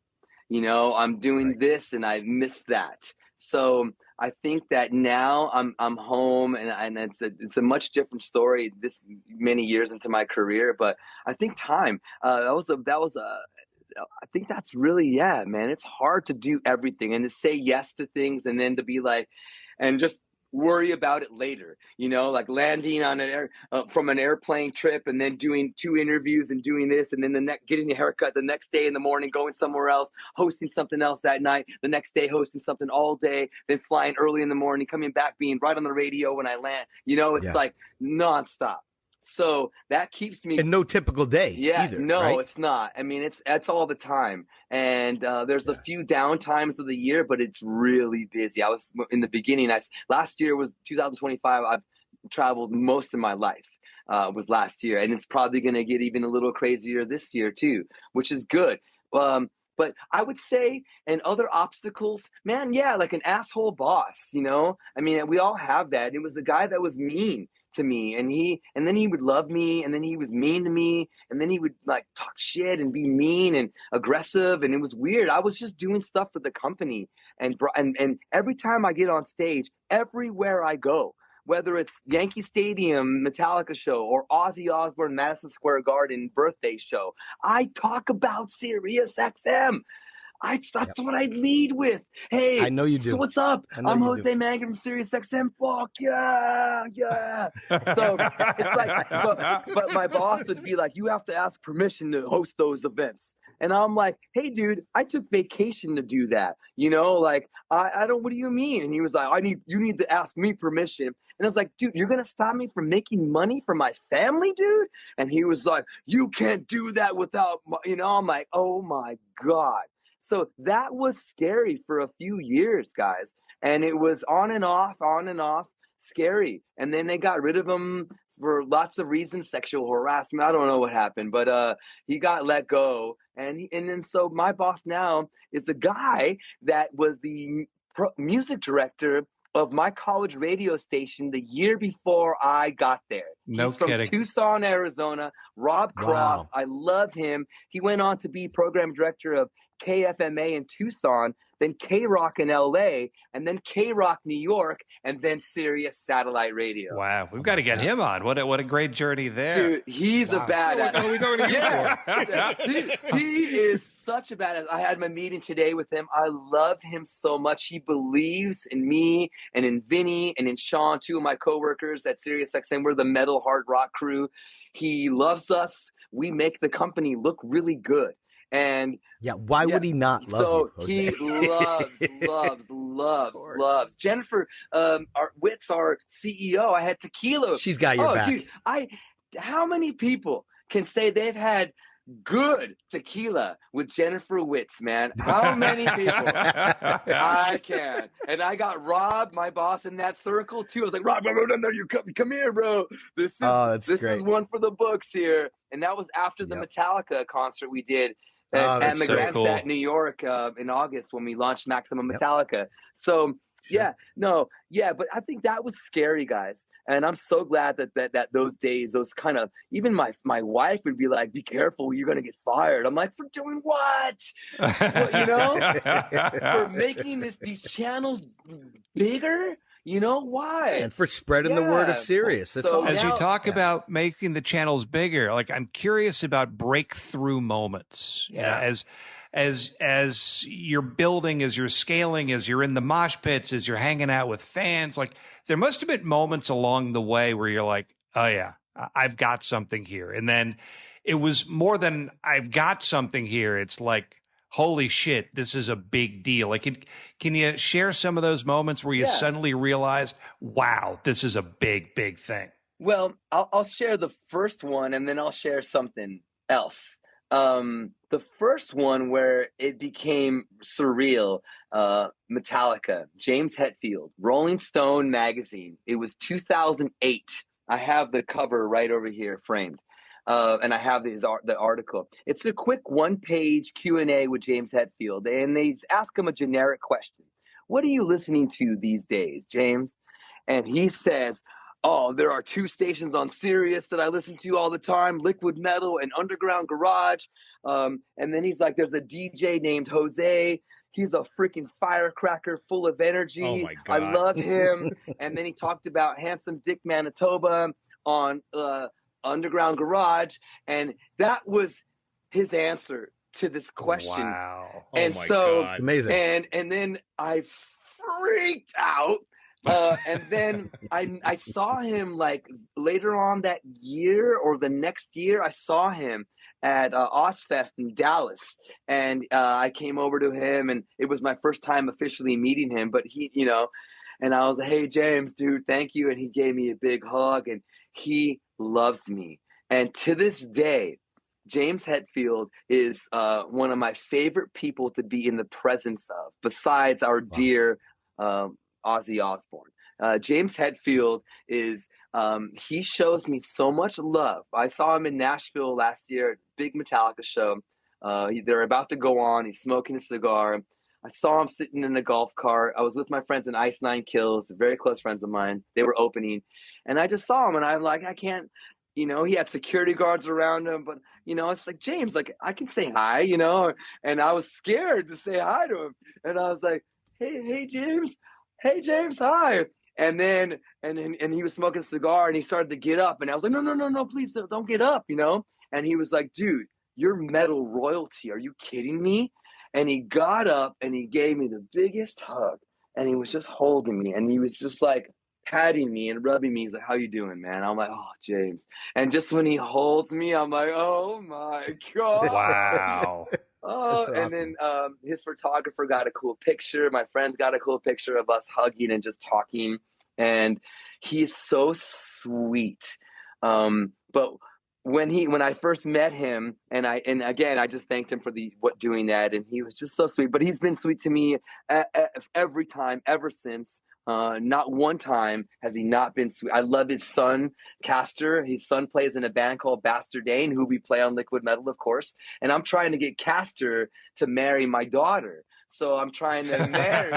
You know, I'm doing this and I miss that. So I think that now I'm home, and it's a much different story this many years into my career. But I think time. I think that's really man. It's hard to do everything and to say yes to things, and then to be like, and just worry about it later, you know, like landing on from an airplane trip and then doing 2 interviews and doing this, and then getting a haircut the next day in the morning, going somewhere else, hosting something else that night, the next day hosting something all day, then flying early in the morning, coming back, being right on the radio when I land. You know, it's like nonstop. So that keeps me. And no typical day. Either, no, right? It's not. I mean, it's all the time. And there's a few down times of the year, but it's really busy. I was in the beginning. Last year was 2025. I've traveled most of my life. Was last year, and it's probably going to get even a little crazier this year too, which is good. But I would say, and other obstacles, man, like an asshole boss, you know? I mean, we all have that. It was the guy that was mean to me, and then he would love me, and then he was mean to me, and then he would like talk shit and be mean and aggressive, and it was weird. I was just doing stuff for the company, and every time I get on stage, everywhere I go, whether it's Yankee Stadium, Metallica show, or Ozzy Osbourne, Madison Square Garden birthday show, I talk about SiriusXM. That's what I lead with. Hey, I know you do. So what's up? I'm Jose Mangin from SiriusXM. Fuck yeah. So it's like, but my boss would be like, you have to ask permission to host those events. And I'm like, hey, dude, I took vacation to do that. You know, like, I don't, what do you mean? And he was like, you need to ask me permission. And I was like, dude, you're going to stop me from making money for my family, dude? And he was like, you can't do that without, you know, I'm like, oh my God. So that was scary for a few years, guys. And it was on and off, scary. And then they got rid of him for lots of reasons, sexual harassment. I don't know what happened, but he got let go. And then so my boss now is the guy that was the music director of my college radio station the year before I got there. No He's from kidding. Tucson, Arizona. Rob Cross. Wow. I love him. He went on to be program director of KFMA in Tucson, then K-Rock in LA, and then K-Rock New York, and then Sirius Satellite Radio. Wow, we've got to get him on. What a great journey there. Dude, he's a badass. Oh, we don't he is such a badass. I had my meeting today with him. I love him so much. He believes in me and in Vinny and in Sean, two of my coworkers at SiriusXM. We're the metal hard rock crew. He loves us. We make the company look really good. And why would he not love you, Jose? He loves Jennifer Witz, our CEO. I had tequila. She's got your back. Dude, how many people can say they've had good tequila with Jennifer Witz, man? How many people? I can. And I got Rob, my boss, in that circle too. I was like, Rob, no, you come here, bro. This is one for the books here. And that was after the Metallica concert we did at the Grand Sat, New York, in August when we launched Maximum Metallica. So but I think that was scary, guys. And I'm so glad that those days, those kind of, even my wife would be like, be careful, you're going to get fired. I'm like, for doing what? You know, for making these channels bigger. You know why? And for spreading the word of Sirius. That's So all. As you talk about making the channels bigger, like I'm curious about breakthrough moments. Yeah. As you're building, as you're scaling, as you're in the mosh pits, as you're hanging out with fans, like there must have been moments along the way where you're like, oh yeah, I've got something here. And then it was more than I've got something here. It's like, holy shit, this is a big deal. Like, can you share some of those moments where you suddenly realized, wow, this is a big, big thing? Well, I'll share the first one and then I'll share something else. The first one where it became surreal, Metallica, James Hetfield, Rolling Stone magazine. It was 2008. I have the cover right over here framed. And I have the article. It's a quick one-page Q&A with James Hetfield, and they ask him a generic question. What are you listening to these days, James? And he says, oh, there are two stations on Sirius that I listen to all the time, Liquid Metal and Underground Garage. And then he's like, there's a DJ named Jose. He's a freaking firecracker full of energy. Oh my God. I love him. And then he talked about Handsome Dick Manitoba on Underground Garage, and that was his answer to this question. Wow. And oh my so God. Amazing. and then I freaked out. And then I saw him like later on that year or the next year. I saw him at Ozfest in Dallas, and I came over to him, and it was my first time officially meeting him. But he, you know, and I was like, "Hey, James, dude, thank you," and he gave me a big hug, and he loves me. And to this day, James Hetfield is one of my favorite people to be in the presence of, besides our dear Ozzy Osbourne. James Hetfield is, he shows me so much love. I saw him in Nashville last year, big Metallica show. They're about to go on. He's smoking a cigar. I saw him sitting in a golf cart. I was with my friends in Ice Nine Kills, very close friends of mine. They were opening. And I just saw him, and I'm like, I can't, you know, he had security guards around him. But, you know, it's like, James, like, I can say hi, you know. And I was scared to say hi to him. And I was like, hey, James. Hey, James, hi. And then he was smoking a cigar, and he started to get up. And I was like, no, please don't get up, you know. And he was like, dude, you're metal royalty. Are you kidding me? And he got up, and he gave me the biggest hug. And he was just holding me. And he was just like patting me and rubbing me. He's like, how you doing, man? I'm like, oh, James. And just when he holds me, I'm like, oh, my God. Wow. Oh, and then his photographer got a cool picture. My friends got a cool picture of us hugging and just talking. And he's so sweet. But when I first met him, and again, I just thanked him for doing that, and he was just so sweet. But he's been sweet to me every time, ever since. Not one time has he not been sweet. I love his son, Castor. His son plays in a band called Bastardane, who we play on Liquid Metal, of course. And I'm trying to get Castor to marry my daughter. So I'm trying to marry.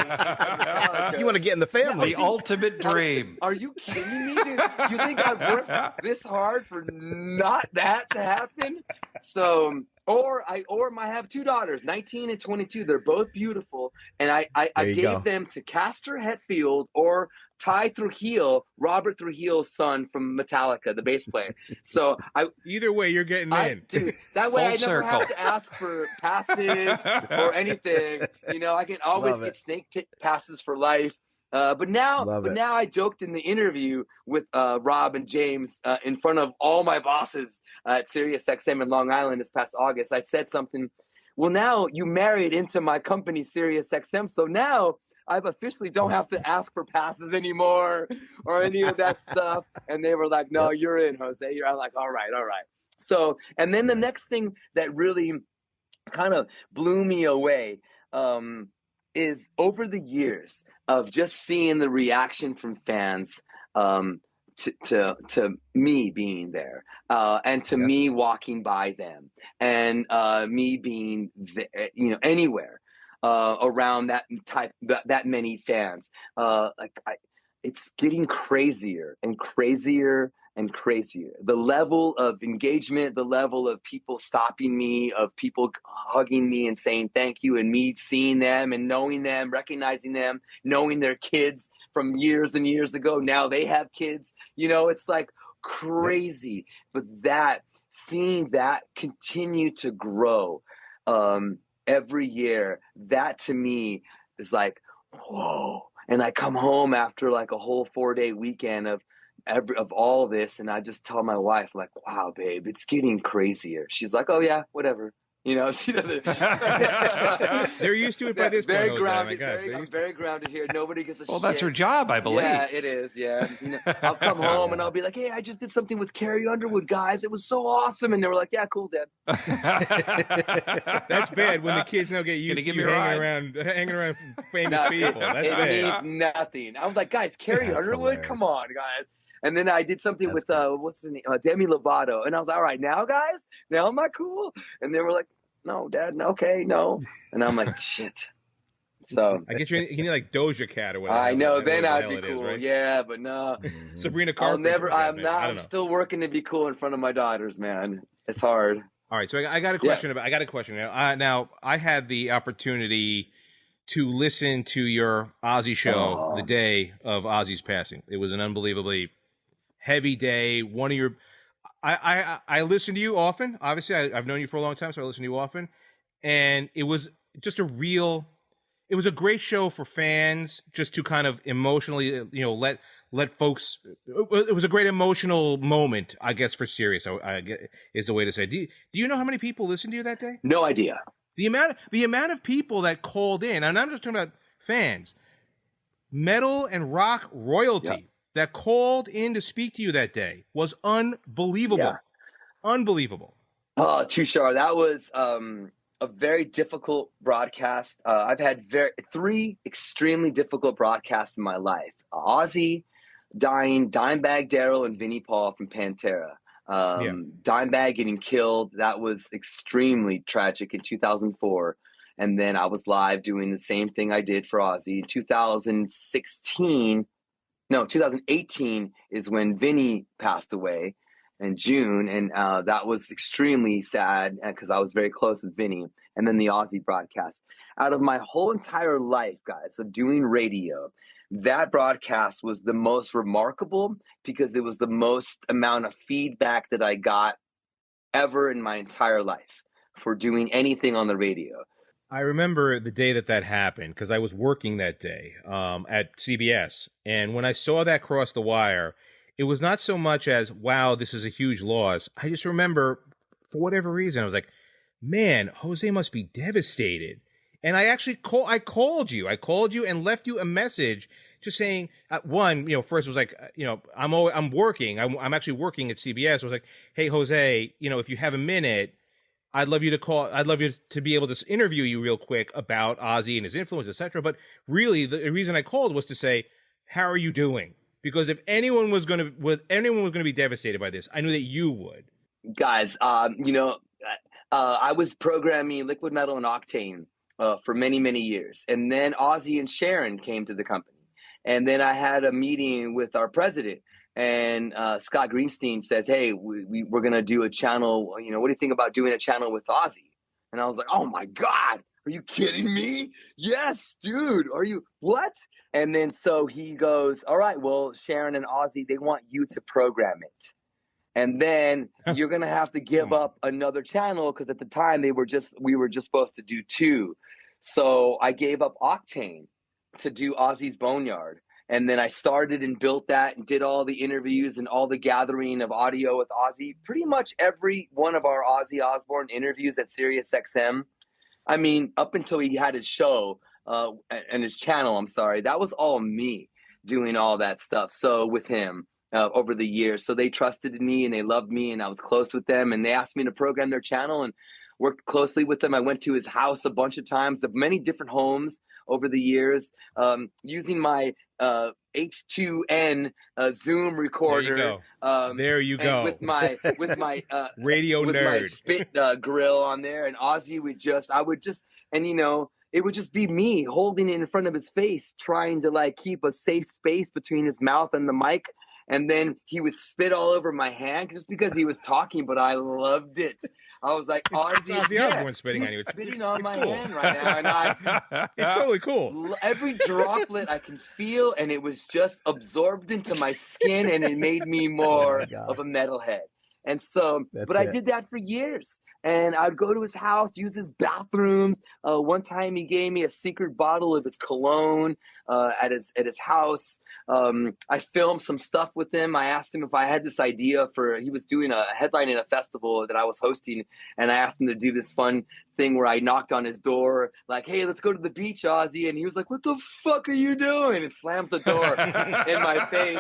You want to get in the family? The ultimate dream. Are you kidding me, dude? You think I've worked this hard for not that to happen? So, or I have two daughters, 19 and 22. They're both beautiful, and I gave them to Castor Hetfield or Ty Trujillo, Robert Trujillo's son from Metallica, the bass player. So either way, you're getting in. Dude, that way I never circle. have to ask for passes or anything. You know, I can always get snake passes for life. But now I joked in the interview with Rob and James in front of all my bosses at SiriusXM in Long Island this past August. I said something. Well, now you married into my company, SiriusXM, so now I've officially don't have to ask for passes anymore or any of that stuff. And they were like, no, you're in, Jose. I'm like, all right. So, and then the next thing that really kind of blew me away is over the years of just seeing the reaction from fans to me being there and to me walking by them and me being there, anywhere. Around that many fans, it's getting crazier and crazier and crazier. The level of engagement, the level of people stopping me, of people hugging me and saying thank you, and me seeing them and knowing them, recognizing them, knowing their kids from years and years ago. Now they have kids. It's like crazy. But seeing that continue to grow. Every year, that to me is like, whoa. And I come home after like a whole 4-day weekend of all of this, and I just tell my wife, like, wow, babe, it's getting crazier. She's like, oh yeah, whatever. She doesn't. They're used to it by this point. Very grounded. Very grounded here. Nobody gives a shit. Well, that's her job, I believe. Yeah, it is. Yeah. I'll come home and I'll be like, hey, I just did something with Carrie Underwood, guys. It was so awesome. And they were like, yeah, cool, Dad. That's bad when the kids now get used to you hanging around famous people. That's bad. It means nothing. I was like, guys, Carrie Underwood? Hilarious. Come on, guys. And then I did something with what's her name, Demi Lovato, and I was like, all right, now guys, now am I cool? And they were like, no, Dad, no, okay, no. And I'm like, shit. So I get you need like Doja Cat or whatever. I know, then I'd be cool. Right? Yeah, but no. Sabrina Carpenter. I'm still working to be cool in front of my daughters, man. It's hard. All right, so I got a question now. I had the opportunity to listen to your Ozzy show the day of Ozzy's passing. It was an unbelievably heavy day. One of your, I listen to you often. Obviously, I've known you for a long time, so I listen to you often. And it was just it was a great show for fans, just to kind of emotionally, let folks. It was a great emotional moment, I guess, for Sirius. I guess is the way to say. Do you know how many people listened to you that day? No idea. The amount of people that called in, and I'm just talking about fans, metal and rock royalty that called in to speak to you that day was unbelievable. Yeah. Unbelievable. Oh, Tushar, that was a very difficult broadcast. I've had 3 extremely difficult broadcasts in my life. Ozzy dying, Dimebag Darrell, and Vinnie Paul from Pantera. Dimebag getting killed, that was extremely tragic in 2004. And then I was live doing the same thing I did for Ozzy. 2018 is when Vinny passed away in June. And that was extremely sad because I was very close with Vinny. And then the Ozzy broadcast. Out of my whole entire life, guys, of doing radio, that broadcast was the most remarkable because it was the most amount of feedback that I got ever in my entire life for doing anything on the radio. I remember the day that happened because I was working that day at CBS. And when I saw that cross the wire, it was not so much as, wow, this is a huge loss. I just remember, for whatever reason, I was like, man, Jose must be devastated. And I actually called you and left you a message just saying, one, first was like, I'm working. I'm actually working at CBS. I was like, hey, Jose, if you have a minute, I'd love you to call. I'd love you to be able to interview you real quick about Ozzy and his influence, etc. But really, the reason I called was to say, how are you doing? Because if anyone was going to be devastated by this, I knew that you would. Guys, I was programming Liquid Metal and Octane for many, many years. And then Ozzy and Sharon came to the company. And then I had a meeting with our president. And Scott Greenstein says, hey, we're going to do a channel. What do you think about doing a channel with Ozzy? And I was like, oh, my God, are you kidding me? Yes, dude. Are you what? And then so he goes, all right, well, Sharon and Ozzy, they want you to program it. And then you're going to have to give up another channel because at the time we were just supposed to do 2. So I gave up Octane to do Ozzy's Boneyard. And then I started and built that and did all the interviews and all the gathering of audio with Ozzy. Pretty much every one of our Ozzy Osbourne interviews at SiriusXM. I mean, up until he had his show and his channel, that was all me doing all that stuff. So with him over the years. So they trusted in me and they loved me and I was close with them. And they asked me to program their channel and worked closely with them. I went to his house a bunch of times, of many different homes over the years, using my H2N Zoom recorder. There you go. With my radio with nerd my spit grill on there, and Ozzy it would just be me holding it in front of his face, trying to keep a safe space between his mouth and the mic. And then he would spit all over my hand just because he was talking, but I loved it. I was like, Ozzy Osbourne spitting on you. He's spitting on my hand right now. And it's totally cool. Every droplet I can feel, and it was just absorbed into my skin, and it made me more of a metalhead. And so, I did that for years. And I'd go to his house, use his bathrooms. One time he gave me a secret bottle of his cologne at his house. I filmed some stuff with him. I asked him if I had this idea he was doing a headline in a festival that I was hosting. And I asked him to do this fun thing where I knocked on his door, like, hey, let's go to the beach, Ozzy. And he was like, what the fuck are you doing? And slams the door in my face.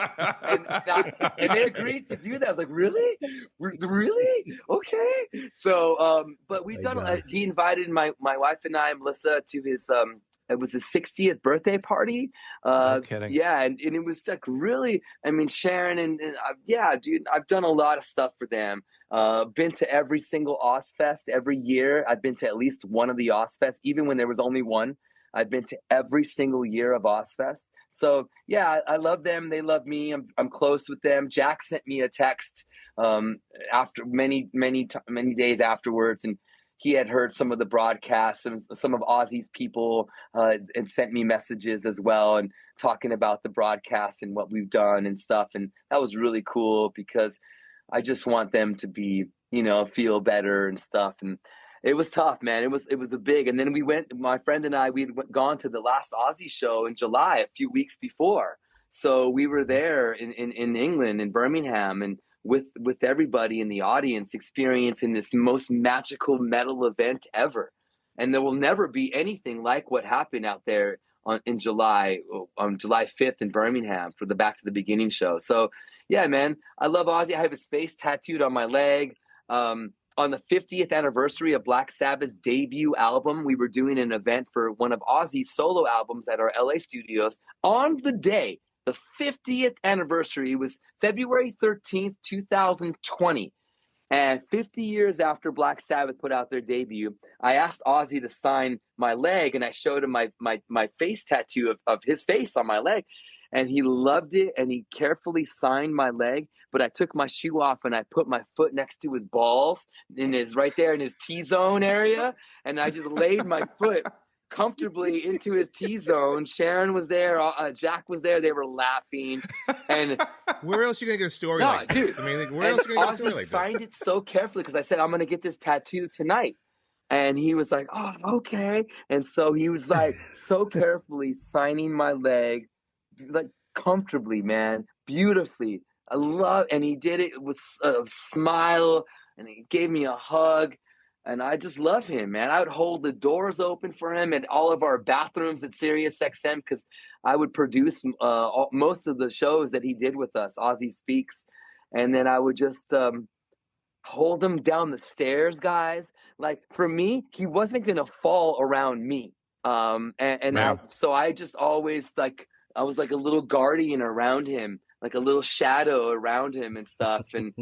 And they agreed to do that. I was like, really? Really? Okay. So, but we've done, he invited my wife and I, Melissa, to his, it was his 60th birthday party. No kidding. Yeah. And it was really, Sharon and dude, I've done a lot of stuff for them. Been to every single Ozfest every year. I've been to at least one of the Ozfest, even when there was only one. I've been to every single year of Ozfest. So yeah, I love them. They love me. I'm close with them. Jack sent me a text after many days afterwards, and he had heard some of the broadcasts and some of Ozzy's people and sent me messages as well and talking about the broadcast and what we've done and stuff. And that was really cool because I just want them to be, feel better and stuff. And it was tough, man. It was a big. And then my friend and I, we'd gone to the last Ozzy show in July, a few weeks before. So we were there in England, in Birmingham, and with everybody in the audience experiencing this most magical metal event ever. And there will never be anything like what happened out there on July 5th in Birmingham for the Back to the Beginning show. So yeah, man, I love Ozzy. I have his face tattooed on my leg. On the 50th anniversary of Black Sabbath's debut album, we were doing an event for one of Ozzy's solo albums at our LA studios. On the day, the 50th anniversary was February 13th, 2020. And 50 years after Black Sabbath put out their debut, I asked Ozzy to sign my leg, and I showed him my face tattoo of his face on my leg. And he loved it, and he carefully signed my leg. But I took my shoe off, and I put my foot next to his balls, right there in his T-zone area. And I just laid my foot comfortably into his T-zone. Sharon was there. Jack was there. They were laughing. And where else are you going to get a story like this? Dude. Where else are you going to get a story Ozzy like this? signed it so carefully because I said, I'm going to get this tattoo tonight. And he was like, oh, okay. And so he was like so carefully signing my leg, like comfortably, man, beautifully. And he did it with a smile, and he gave me a hug. And I just love him, man. I would hold the doors open for him at all of our bathrooms at SiriusXM because I would produce most of the shows that he did with us, Ozzy Speaks. And then I would just hold him down the stairs, guys. Like, for me, he wasn't going to fall around me. So I just always, like, I was like a little guardian around him, like a little shadow around him and stuff. And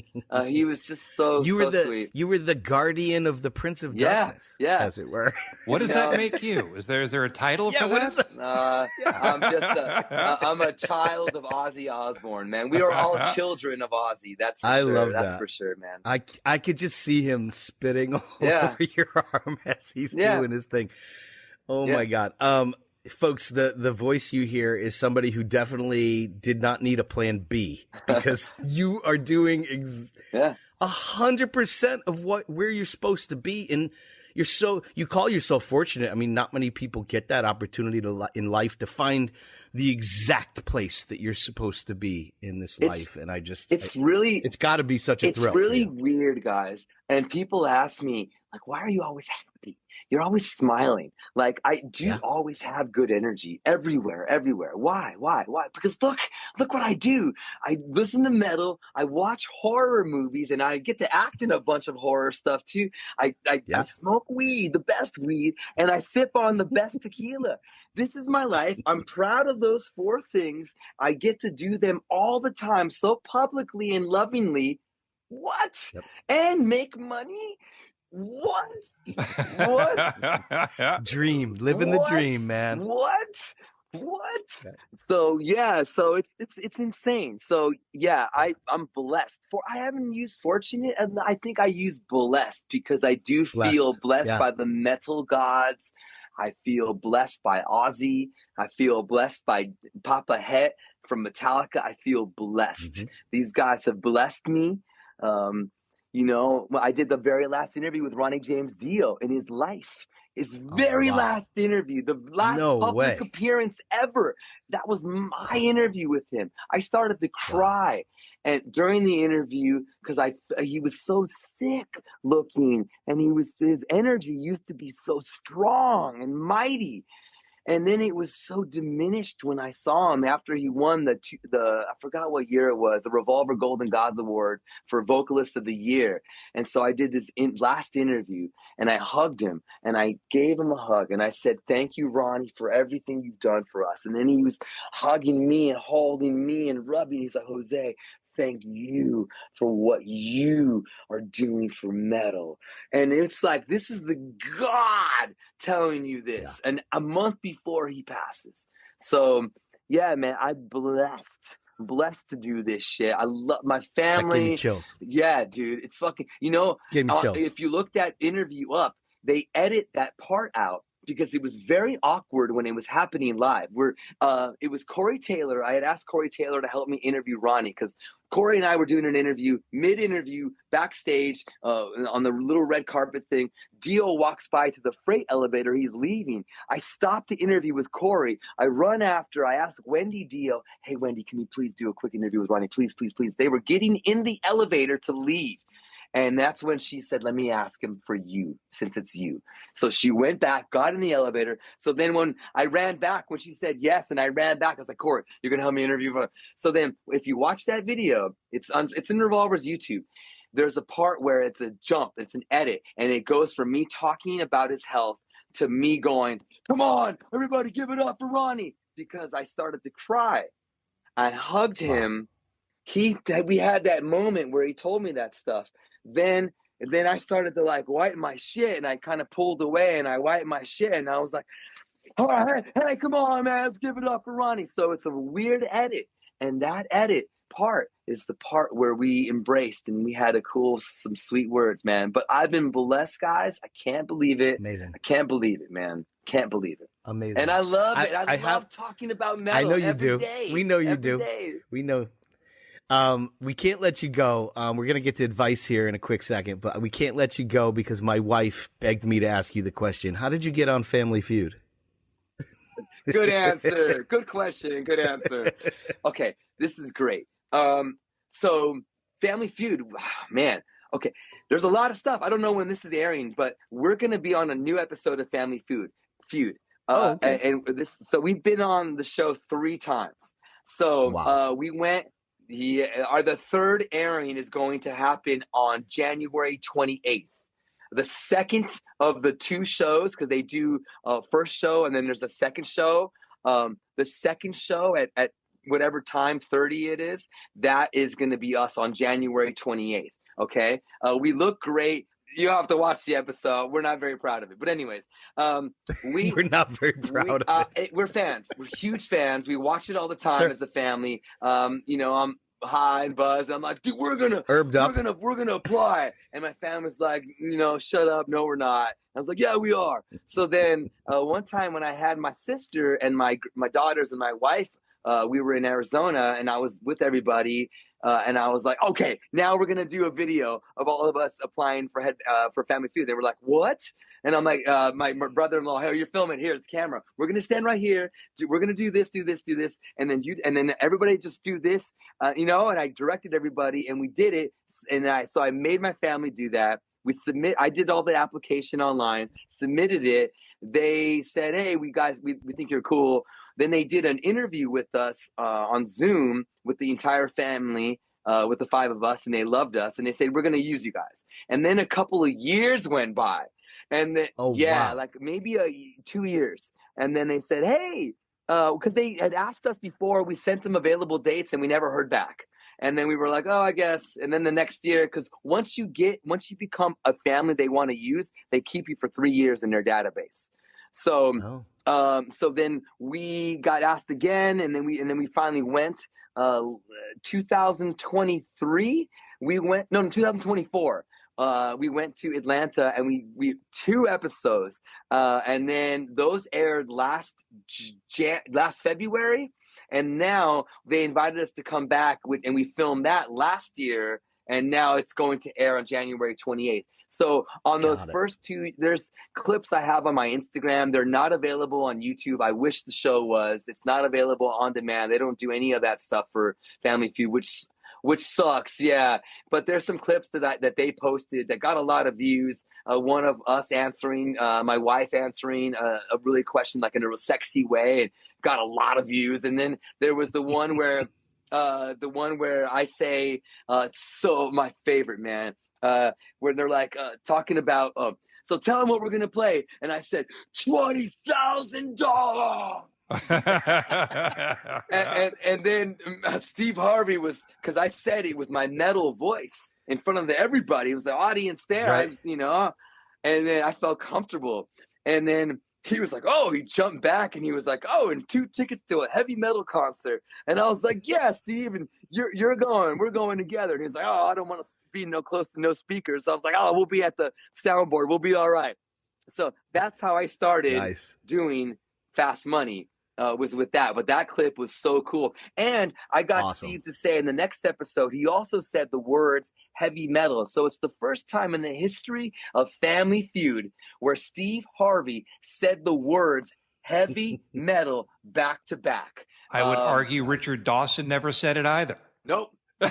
he was just so sweet. You were the guardian of the Prince of Darkness, as it were. What does that make you? Is there a title for that? I'm a child of Ozzy Osbourne, man. We are all children of Ozzy. That's for sure. Love that. That's for sure, man. I could just see him spitting all over your arm as he's doing his thing. Oh my God. Folks, the voice you hear is somebody who definitely did not need a plan B, because you are doing 100% of where you're supposed to be. And you call yourself fortunate. I mean, not many people get that opportunity in life to find the exact place that you're supposed to be in this life. And it's got to be such a thrill. It's really weird, guys. And people ask me, like, why are you always happy? You're always smiling. Like, I do always have good energy everywhere. Why? Because look what I do. I listen to metal. I watch horror movies, and I get to act in a bunch of horror stuff too. I smoke weed, the best weed, and I sip on the best tequila. This is my life. I'm proud of those 4 things. I get to do them all the time, so publicly and lovingly. What? And make money? What? Dream, living the dream, man. What? So it's insane. So I'm blessed. I haven't used fortunate, and I think I use blessed because I do feel blessed by the metal gods. I feel blessed by Ozzy. I feel blessed by Papa Het from Metallica. I feel blessed. Mm-hmm. These guys have blessed me. I did the very last interview with Ronnie James Dio in his life. His very last interview, the last public appearance ever. That was my interview with him. I started to cry, and during the interview, because he was so sick looking, and his energy used to be so strong and mighty. And then it was so diminished when I saw him after he won the I forgot what year it was, the Revolver Golden Gods Award for Vocalist of the Year. And so I did this last interview, and I hugged him, and I gave him a hug, and I said, "Thank you, Ronnie, for everything you've done for us." And then he was hugging me and holding me and rubbing. He's like, "Jose, thank you for what you are doing for metal." And it's like, this is the God telling you this. And a month before he passes. So, yeah, man, I'm blessed to do this shit. I love my family. That gave me chills. Yeah, dude. It's fucking, gave me chills. If you look that interview up, they edit that part out because it was very awkward when it was happening live. It was Corey Taylor. I had asked Corey Taylor to help me interview Ronnie because Corey and I were doing an interview, mid-interview, backstage on the little red carpet thing. Dio walks by to the freight elevator. He's leaving. I stopped the interview with Corey. I run after. I asked Wendy Dio, "Hey, Wendy, can you please do a quick interview with Ronnie? Please, please, please." They were getting in the elevator to leave. And that's when she said, "Let me ask him for you, since it's you." So she went back, got in the elevator. So then when I ran back, when she said yes, and I ran back, I was like, "Corey, you're going to help me interview her." So then if you watch that video, it's in Revolver's YouTube. There's a part where it's a jump, it's an edit, and it goes from me talking about his health to me going, "Come on, everybody give it up for Ronnie," because I started to cry. I hugged him. We had that moment where he told me that stuff. Then I started to like wipe my shit, and I kind of pulled away and I wiped my shit, and I was like, "All right, hey, come on, man, let's give it up for Ronnie." So it's a weird edit, and that edit part is the part where we embraced and we had some sweet words, man. But I've been blessed, guys. I can't believe it. Amazing. I can't believe it, man. Can't believe it. Amazing. And I love it. I love talking about metal. I know you do. Day, we know you do. Day. We know. We can't let you go. We're going to get to advice here in a quick second, but we can't let you go because my wife begged me to ask you the question. How did you get on Family Feud? Good answer. Good question. Good answer. Okay, this is great. So Family Feud, man. Okay, there's a lot of stuff. I don't know when this is airing, but we're going to be on a new episode of Family Feud. Okay. So we've been on the show 3 times. So we went. The third airing is going to happen on January 28th. The second of the 2 shows, because they do first show and then there's a second show. The second show at whatever time 30 it is, that is going to be us on January 28th. Okay, we look great. You have to watch the episode. We're not very proud of it, but anyways, we're not very proud of it. We're fans. We're huge fans. We watch it all the time as a family. I'm high and buzzed. I'm like, dude, we're gonna apply. And my family's like, shut up. No, we're not. I was like, yeah, we are. So then one time when I had my sister and my daughters and my wife, we were in Arizona and I was with everybody. And I was like, okay, now we're going to do a video of all of us applying for Family Feud. They were like, what? And I'm like, my brother-in-law, hey, you're filming. Here's the camera. We're going to stand right here. We're going to do this. And then everybody just do this, and I directed everybody and we did it. And so I made my family do that. I did all the application online, submitted it. They said, hey, we think you're cool. Then they did an interview with us on Zoom with the entire family, with the 5 of us, and they loved us. And they said, we're going to use you guys. And then a couple of years went by. And then, like maybe 2 years. And then they said, hey, because they had asked us before, we sent them available dates and we never heard back. And then we were like, oh, I guess. And then the next year, because once you become a family they want to use, they keep you for 3 years in their database. So, so then we got asked again, and then we finally went. 2023, 2024. We went to Atlanta, and we 2 episodes, and then those aired last February, and now they invited us to come back and we filmed that last year, and now it's going to air on January 28th. So on those first 2, there's clips I have on my Instagram. They're not available on YouTube. I wish the show was. It's not available on demand. They don't do any of that stuff for Family Feud, which sucks. Yeah, but there's some clips that they posted that got a lot of views. One of us answering, my wife answering a really question like in a real sexy way, and got a lot of views. And then there was the one where I say, so my favorite, man. Where they're like talking about, so tell them what we're gonna play, and I said $20,000. and then Steve Harvey was, because I said it with my metal voice in front of everybody. It was the audience there, right. And then I felt comfortable, and then he was like, oh, he jumped back and he was like, oh, and 2 tickets to a heavy metal concert. And I was like, yeah, Steve, and we're going together. And he's like, oh, I don't want to be close to no speakers. So I was like, oh, we'll be at the soundboard. We'll be all right. So that's how I started doing Fast Money, was with that. But that clip was so cool. And I got Steve to say in the next episode, he also said the words heavy metal. So it's the first time in the history of Family Feud where Steve Harvey said the words heavy metal back to back. I would argue Richard Dawson never said it either. Nope. No,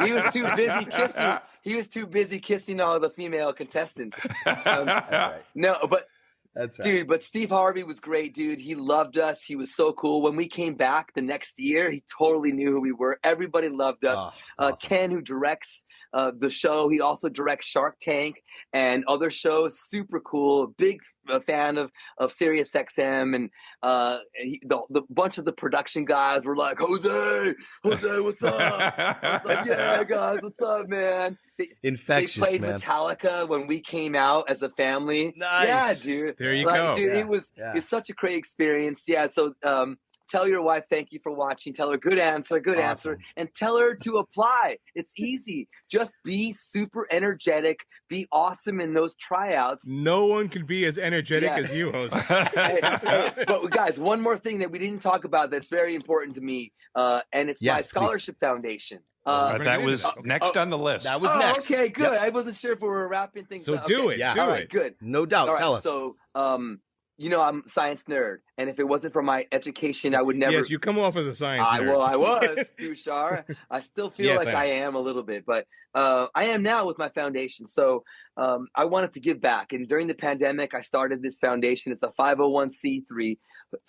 he was too busy kissing. He was too busy kissing all the female contestants. That's right. No, but that's right. Dude, but Steve Harvey was great, dude. He loved us. He was so cool. When we came back the next year, he totally knew who we were. Everybody loved us. Awesome. Ken, who directs the show, he also directs Shark Tank and other shows. Super cool. Big fan of SiriusXM, and the bunch of the production guys were like, Jose, what's up? I was like, yeah, guys, what's up, man? Infectious, they played man. Metallica when we came out as a family. Nice. Yeah, dude. There you go. Dude, it was such a great experience. Yeah, so tell your wife thank you for watching. Tell her good answer, and tell her to apply. It's easy. Just be super energetic. Be awesome in those tryouts. No one can be as energetic as you, Jose. But guys, one more thing that we didn't talk about that's very important to me, and it's my scholarship foundation. That was next on the list. That was next. Okay, good. Yep. I wasn't sure if we were wrapping things up. So do it. Yeah. All right, good. No doubt. Right, tell us. So I'm a science nerd, and if it wasn't for my education, I would never. Yes, you come off as a science nerd. Well, I was, Tushar. I still feel like I am a little bit, but I am now with my foundation. So I wanted to give back, and during the pandemic, I started this foundation. It's a 501c3,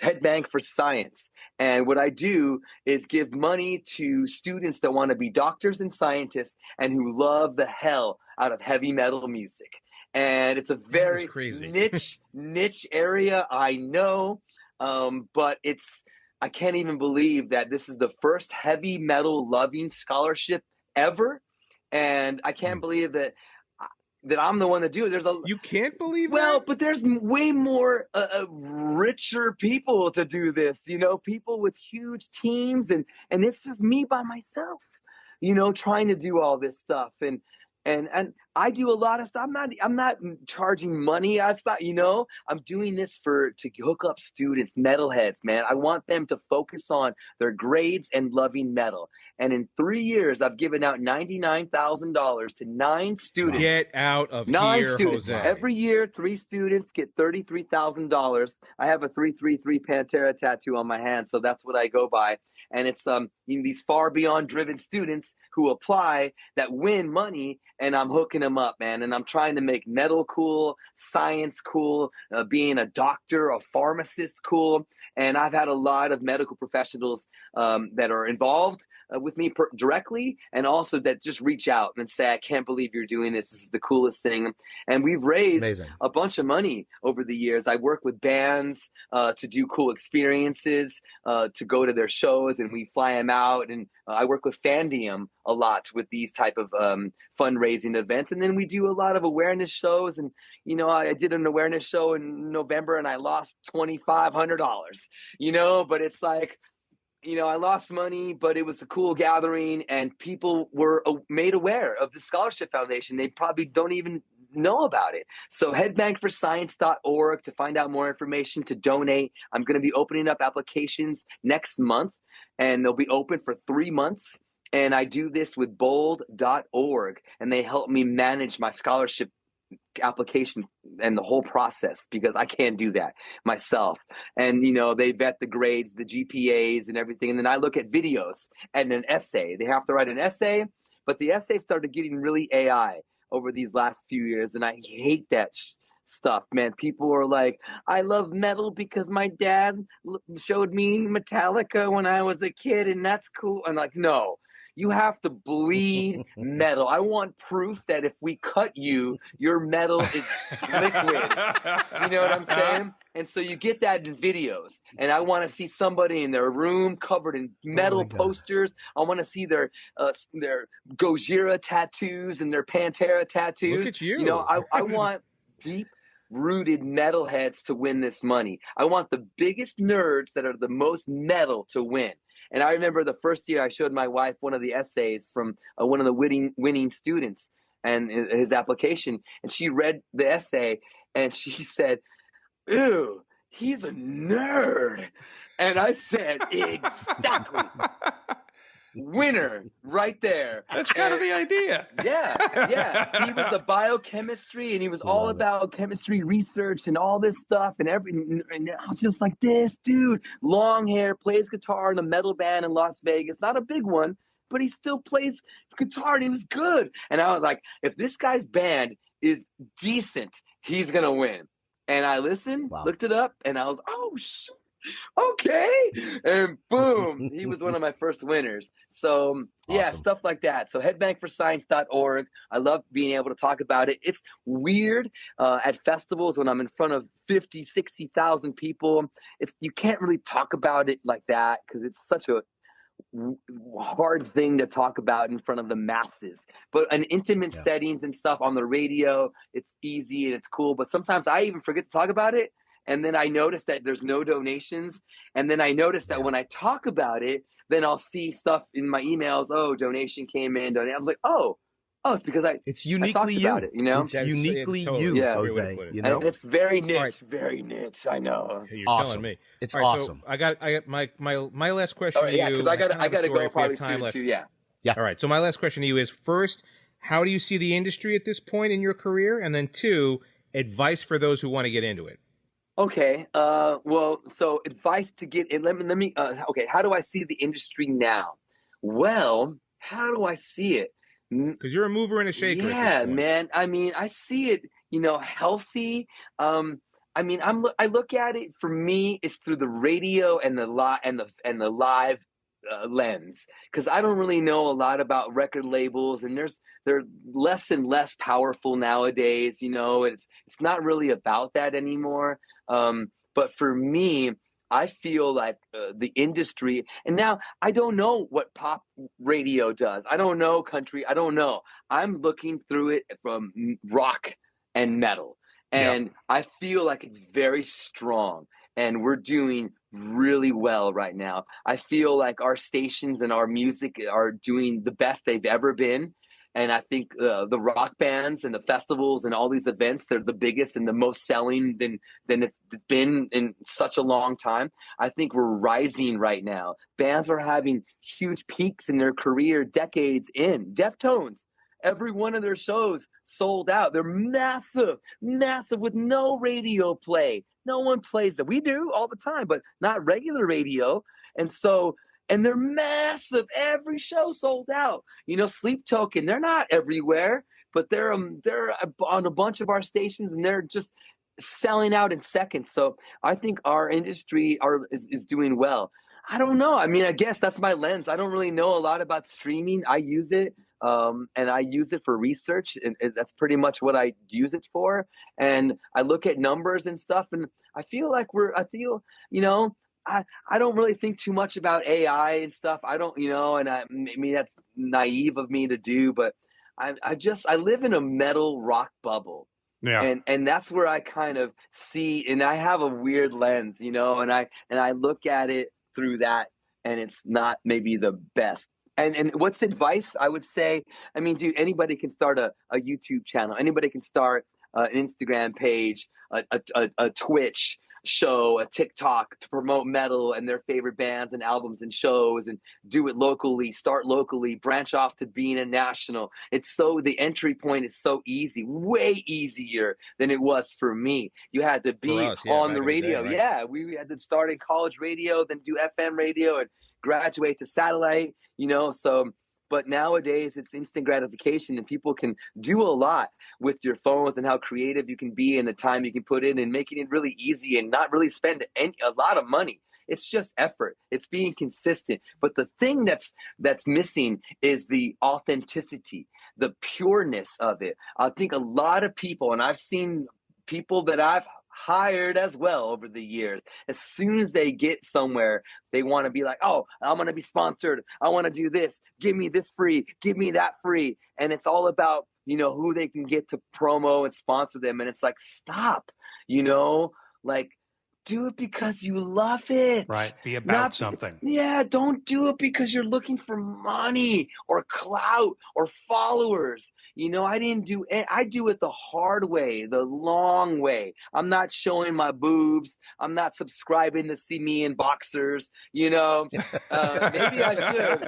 Headbang for Science. And what I do is give money to students that want to be doctors and scientists and who love the hell out of heavy metal music. And it's a very niche area, I know, but I can't even believe that this is the first heavy metal loving scholarship ever, and I can't believe that I'm the one to do it. You can't believe that? But there's way more richer people to do this, people with huge teams, and this is me by myself, trying to do all this stuff, and I do a lot of stuff. I'm not charging money. That's not, I'm doing this to hook up students, metalheads, man. I want them to focus on their grades and loving metal. And in 3 years, I've given out $99,000 to 9 students. Get out of 9 here, students. Jose. Every year, 3 students get $33,000. I have a 333 Pantera tattoo on my hand, so that's what I go by. And it's these far beyond driven students who apply that win money, and I'm hooking them up, man. And I'm trying to make metal cool, science cool, being a doctor, a pharmacist cool. And I've had a lot of medical professionals that are involved with me directly, and also that just reach out and say, I can't believe you're doing this. This is the coolest thing. And we've raised a bunch of money over the years. I work with bands to do cool experiences, to go to their shows, and we fly them out. And I work with Fandium a lot with these type of fundraising events. And then we do a lot of awareness shows. And, I did an awareness show in November and I lost $2,500, but it's like, I lost money, but it was a cool gathering and people were made aware of the Scholarship Foundation. They probably don't even know about it. So headbankforscience.org to find out more information, to donate. I'm going to be opening up applications next month, and they'll be open for 3 months. And I do this with bold.org, and they help me manage my scholarship application and the whole process, because I can't do that myself. And, they vet the grades, the GPAs and everything. And then I look at videos and an essay. They have to write an essay, but the essay started getting really AI over these last few years. And I hate that stuff, man. People are like, I love metal because my dad showed me Metallica when I was a kid, and that's cool. I'm like, no. You have to bleed metal. I want proof that if we cut you, your metal is liquid. Do you know what I'm saying? And so you get that in videos. And I want to see somebody in their room covered in metal posters. I want to see their Gojira tattoos and their Pantera tattoos. Look at you. I want deep-rooted metalheads to win this money. I want the biggest nerds that are the most metal to win. And I remember the first year I showed my wife one of the essays from one of the winning students and his application. And she read the essay and she said, ew, he's a nerd. And I said, exactly. Winner right there. That's kind of the idea. Yeah. He was a biochemistry, and he was all about chemistry research and all this stuff and everything. And I was just like, this dude, long hair, plays guitar in a metal band in Las Vegas. Not a big one, but he still plays guitar and he was good. And I was like, if this guy's band is decent, he's going to win. And I listened, looked it up, and I was, oh, shit. Okay, and boom, he was one of my first winners. So yeah, stuff like that. So headbankforscience.org. I love being able to talk about it. It's weird at festivals when I'm in front of 50, 60,000 people. You can't really talk about it like that because it's such a hard thing to talk about in front of the masses. But in intimate settings and stuff on the radio, it's easy and it's cool. But sometimes I even forget to talk about it. And then I notice that there's no donations. And then I notice that when I talk about it, then I'll see stuff in my emails. Oh, donation came in. I was like, oh, it's because it's uniquely you. About it, It's uniquely you, Jose. And it's very niche, very niche. I know. You're telling me. It's awesome. So I got my last question to you. Yeah, because I got to go probably soon too. Yeah. All right. So my last question to you is, first, how do you see the industry at this point in your career? And then 2, advice for those who want to get into it. Okay. Well, so advice to get in. Let me. Okay. How do I see the industry now? Well, how do I see it? Because you're a mover and a shaker at this Yeah, point. man. I mean, I see it. Healthy. I mean, I look at it. For me, it's through the radio and the live lens, because I don't really know a lot about record labels, and they're less and less powerful nowadays. It's not really about that anymore. But for me, I feel like the industry, and now I don't know what pop radio does. I don't know country. I don't know. I'm looking through it from rock and metal, and I feel like it's very strong, and we're doing really well right now. I feel like our stations and our music are doing the best they've ever been. And I think the rock bands and the festivals and all these events, they're the biggest and the most selling than it's been in such a long time. I think we're rising right now. Bands are having huge peaks in their career decades in. Deftones, every one of their shows sold out. They're massive, massive with no radio play. No one plays that. We do all the time, but not regular radio. And they're massive. Every show sold out. Sleep Token, they're not everywhere, but they're on a bunch of our stations, and they're just selling out in seconds. So I think our industry is doing well. I don't know. I mean, I guess that's my lens. I don't really know a lot about streaming. I use it, and I use it for research, and that's pretty much what I use it for. And I look at numbers and stuff, and I feel like I don't really think too much about AI and stuff. I don't, and I mean, that's naive of me to do, but I live in a metal rock bubble. Yeah. And that's where I kind of see, and I have a weird lens, and I look at it through that, and it's not maybe the best. And what's advice I would say? I mean, dude, anybody can start a YouTube channel. Anybody can start an Instagram page, a Twitch show, a TikTok to promote metal and their favorite bands and albums and shows, and do it locally, start locally, branch off to being a national. The entry point is so easy, way easier than it was for me. You had to be on the radio. Day, right? Yeah, we had to start in college radio, then do FM radio, and graduate to satellite, but nowadays it's instant gratification, and people can do a lot with your phones, and how creative you can be and the time you can put in, and making it really easy and not really spend a lot of money. It's just effort. It's being consistent. But the thing that's missing is the authenticity, the pureness of it. I think a lot of people, and I've seen people that I've hired as well over the years, as soon as they get somewhere, they want to be like, oh, I'm going to be sponsored. I want to do this. Give me this free. Give me that free. And it's all about, who they can get to promo and sponsor them. And it's like, stop, like, do it because you love it. Right. Be about something. Yeah. Don't do it because you're looking for money or clout or followers. I didn't do it. I do it the hard way, the long way. I'm not showing my boobs. I'm not subscribing to see me in boxers. Maybe I should,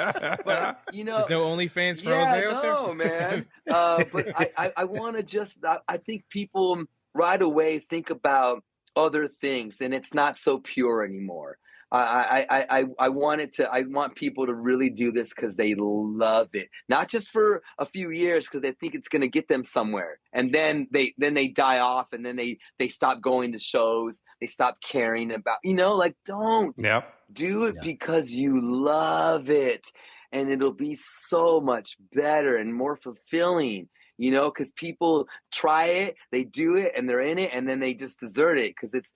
but There's no OnlyFans for Jose out there? No, man. But I want to just, I think people right away think about other things, and it's not so pure anymore. I want people to really do this because they love it, not just for a few years because they think it's going to get them somewhere, and then they die off, and then they stop going to shows, they stop caring about, don't do it because you love it, and it'll be so much better and more fulfilling. Because people try it, they do it, and they're in it, and then they just desert it because it's,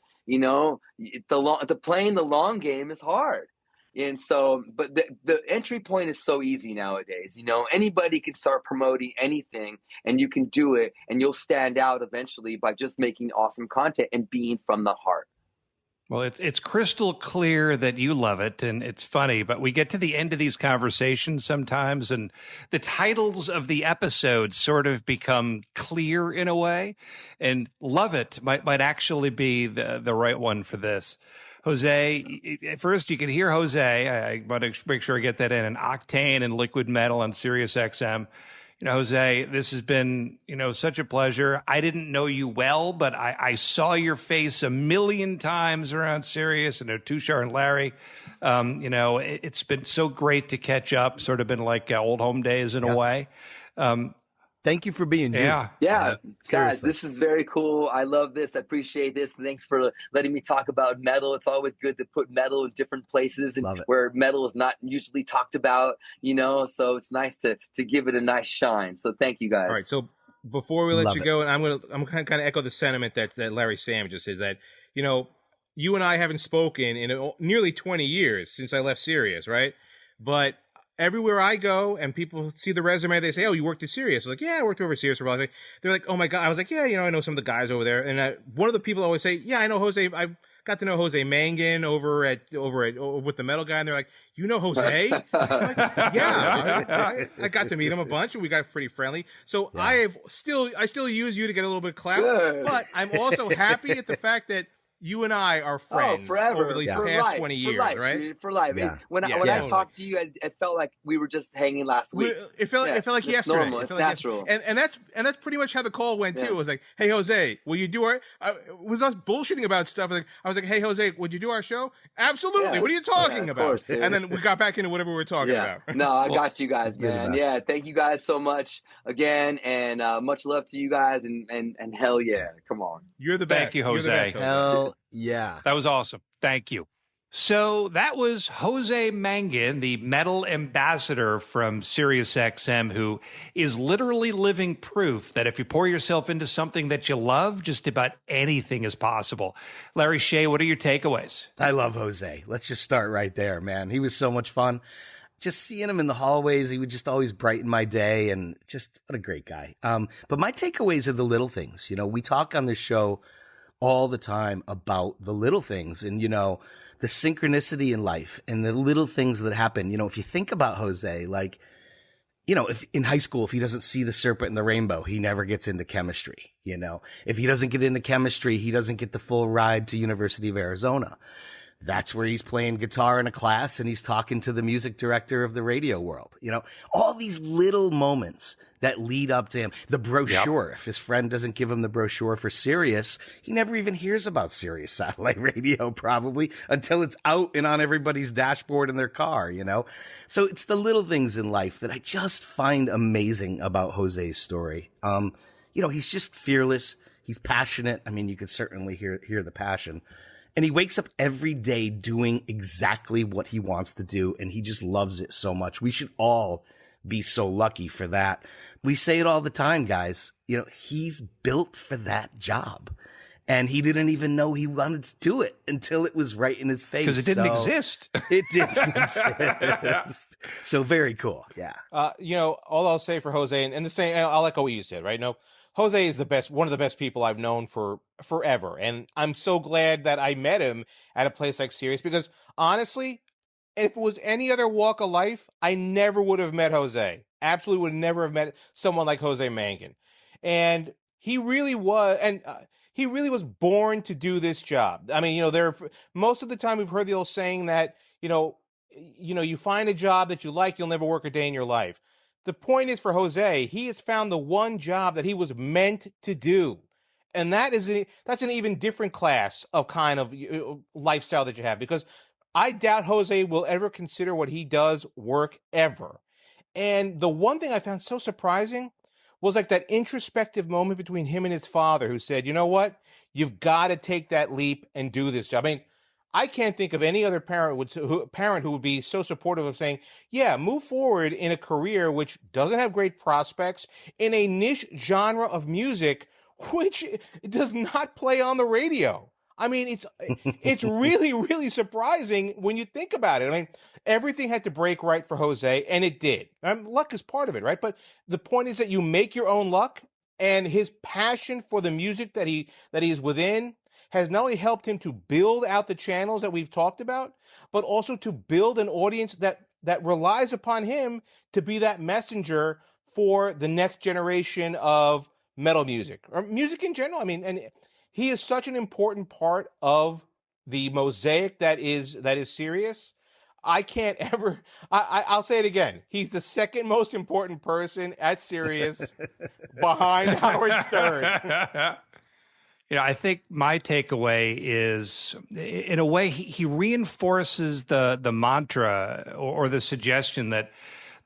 playing the long game is hard. And so, but the entry point is so easy nowadays. Anybody can start promoting anything, and you can do it, and you'll stand out eventually by just making awesome content and being from the heart. Well, it's crystal clear that you love it, and it's funny, but we get to the end of these conversations sometimes, and the titles of the episodes sort of become clear in a way, and love it might actually be the right one for this. Jose, at first you can hear Jose. I want to make sure I get that in. Octane and Liquid Metal on SiriusXM. Jose, this has been, such a pleasure. I didn't know you well, but I saw your face a million times around Sirius. I know Tushar and Larry. It's been so great to catch up, sort of been like old home days in a way. Thank you for being here. Yeah, guys, this is very cool. I love this. I appreciate this. Thanks for letting me talk about metal. It's always good to put metal in different places and where metal is not usually talked about, so it's nice to give it a nice shine. So thank you, guys. All right, so before we let you go, and I'm going to kind of echo the sentiment that Larry Sam just said, that, you and I haven't spoken in nearly 20 years since I left Sirius, right? But everywhere I go and people see the resume, they say, "Oh, you worked at Sirius." I'm like, "Yeah, I worked over at Sirius for a while." They're like, "Oh my God." I was like, "Yeah, I know some of the guys over there." And one of the people always say, "Yeah, I know Jose. I got to know Jose Mangin over at with the metal guy." And they're like, "You know Jose?" I'm like, "Yeah, I got to meet him a bunch and we got pretty friendly." So I still use you to get a little bit of clout, but I'm also happy at the fact that you and I are friends forever, over these past 20 years, right? Dude, for life. Yeah. When I talked to you, it felt like we were just hanging last week. It felt like yesterday. Normal. It's natural. And that's pretty much how the call went too. It was like, "Hey Jose, will you do our?" It was us bullshitting about stuff. I was like, "Hey Jose, would you do our show?" Absolutely. What are you talking about? Course, and then we got back into whatever we were talking about. No, I got you guys, man. Yeah, thank you guys so much again, and much love to you guys, and hell yeah, come on. You're the best. Thank you, Jose. Hell yeah. That was awesome. Thank you. So that was Jose Mangin, the metal ambassador from SiriusXM, who is literally living proof that if you pour yourself into something that you love, just about anything is possible. Larry Shea, what are your takeaways? I love Jose. Let's just start right there, man. He was so much fun. Just seeing him in the hallways, he would just always brighten my day, and just what a great guy. But my takeaways are the little things. We talk on this show all the time about the little things and, the synchronicity in life and the little things that happen. If you think about Jose, like, if in high school, if he doesn't see the serpent in the rainbow, he never gets into chemistry. If he doesn't get into chemistry, he doesn't get the full ride to University of Arizona. That's where he's playing guitar in a class and he's talking to the music director of the radio world. All these little moments that lead up to him. The brochure, if his friend doesn't give him the brochure for Sirius, he never even hears about Sirius satellite radio probably until it's out and on everybody's dashboard in their car, So it's the little things in life that I just find amazing about Jose's story. He's just fearless. He's passionate. I mean, you could certainly hear the passion. And he wakes up every day doing exactly what he wants to do, and he just loves it so much. We should all be so lucky for that. We say it all the time, guys. He's built for that job. And he didn't even know he wanted to do it until it was right in his face. Because it didn't exist. It didn't exist. So very cool. Yeah. All I'll say for Jose, and the same, I'll echo what you said, right? No, Jose is one of the best people I've known for forever. And I'm so glad that I met him at a place like Sirius, because honestly, if it was any other walk of life, I never would have met Jose. Absolutely would never have met someone like Jose Mangin. And he really was born to do this job. I mean, most of the time we've heard the old saying that, you find a job that you like, you'll never work a day in your life. The point is, for Jose, he has found the one job that he was meant to do. And that's an even different class of kind of lifestyle that you have, because I doubt Jose will ever consider what he does work ever. And the one thing I found so surprising was like that introspective moment between him and his father, who said, "You know what? You've got to take that leap and do this job." I mean, I can't think of any other parent who would be so supportive of saying, "Yeah, move forward in a career which doesn't have great prospects in a niche genre of music which does not play on the radio." I mean, it's really, really surprising when you think about it. I mean, everything had to break right for Jose, and it did. Luck is part of it, right? But the point is that you make your own luck, and his passion for the music that he is within has not only helped him to build out the channels that we've talked about, but also to build an audience that relies upon him to be that messenger for the next generation of metal music, or music in general. I mean, and he is such an important part of the mosaic that is Sirius. I can't ever. I'll say it again. He's the second most important person at Sirius behind Howard Stern. I think my takeaway is, in a way, he reinforces the mantra or the suggestion that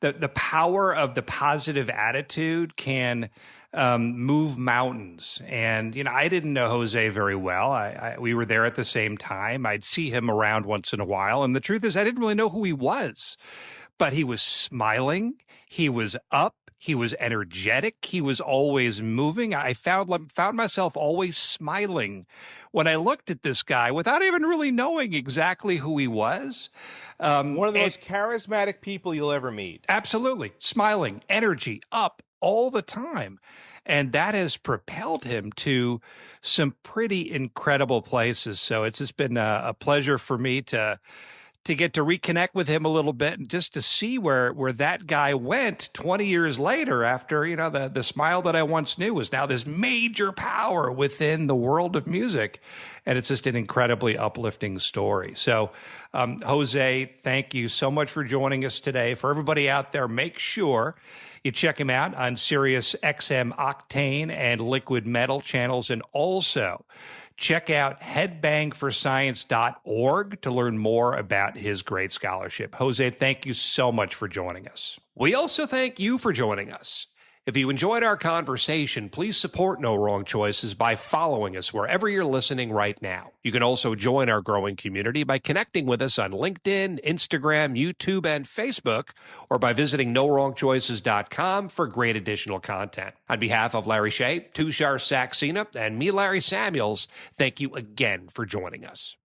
the power of the positive attitude can move mountains. And, I didn't know Jose very well. We were there at the same time. I'd see him around once in a while. And the truth is, I didn't really know who he was. But he was smiling. He was up. He was energetic. He was always moving. I found myself always smiling when I looked at this guy without even really knowing exactly who he was. One of the most charismatic people you'll ever meet. Absolutely. Smiling, energy, up all the time. And that has propelled him to some pretty incredible places. So it's just been a pleasure for me to get to reconnect with him a little bit and just to see where that guy went 20 years later after, the Smile that I once knew was now this major power within the world of music. And it's just an incredibly uplifting story. So, Jose, thank you so much for joining us today. For everybody out there, make sure you check him out on SiriusXM Octane and Liquid Metal channels, and also check out headbangforscience.org to learn more about his great scholarship. Jose, thank you so much for joining us. We also thank you for joining us. If you enjoyed our conversation, please support No Wrong Choices by following us wherever you're listening right now. You can also join our growing community by connecting with us on LinkedIn, Instagram, YouTube, and Facebook, or by visiting NoWrongChoices.com for great additional content. On behalf of Larry Shea, Tushar Saxena, and me, Larry Samuels, thank you again for joining us.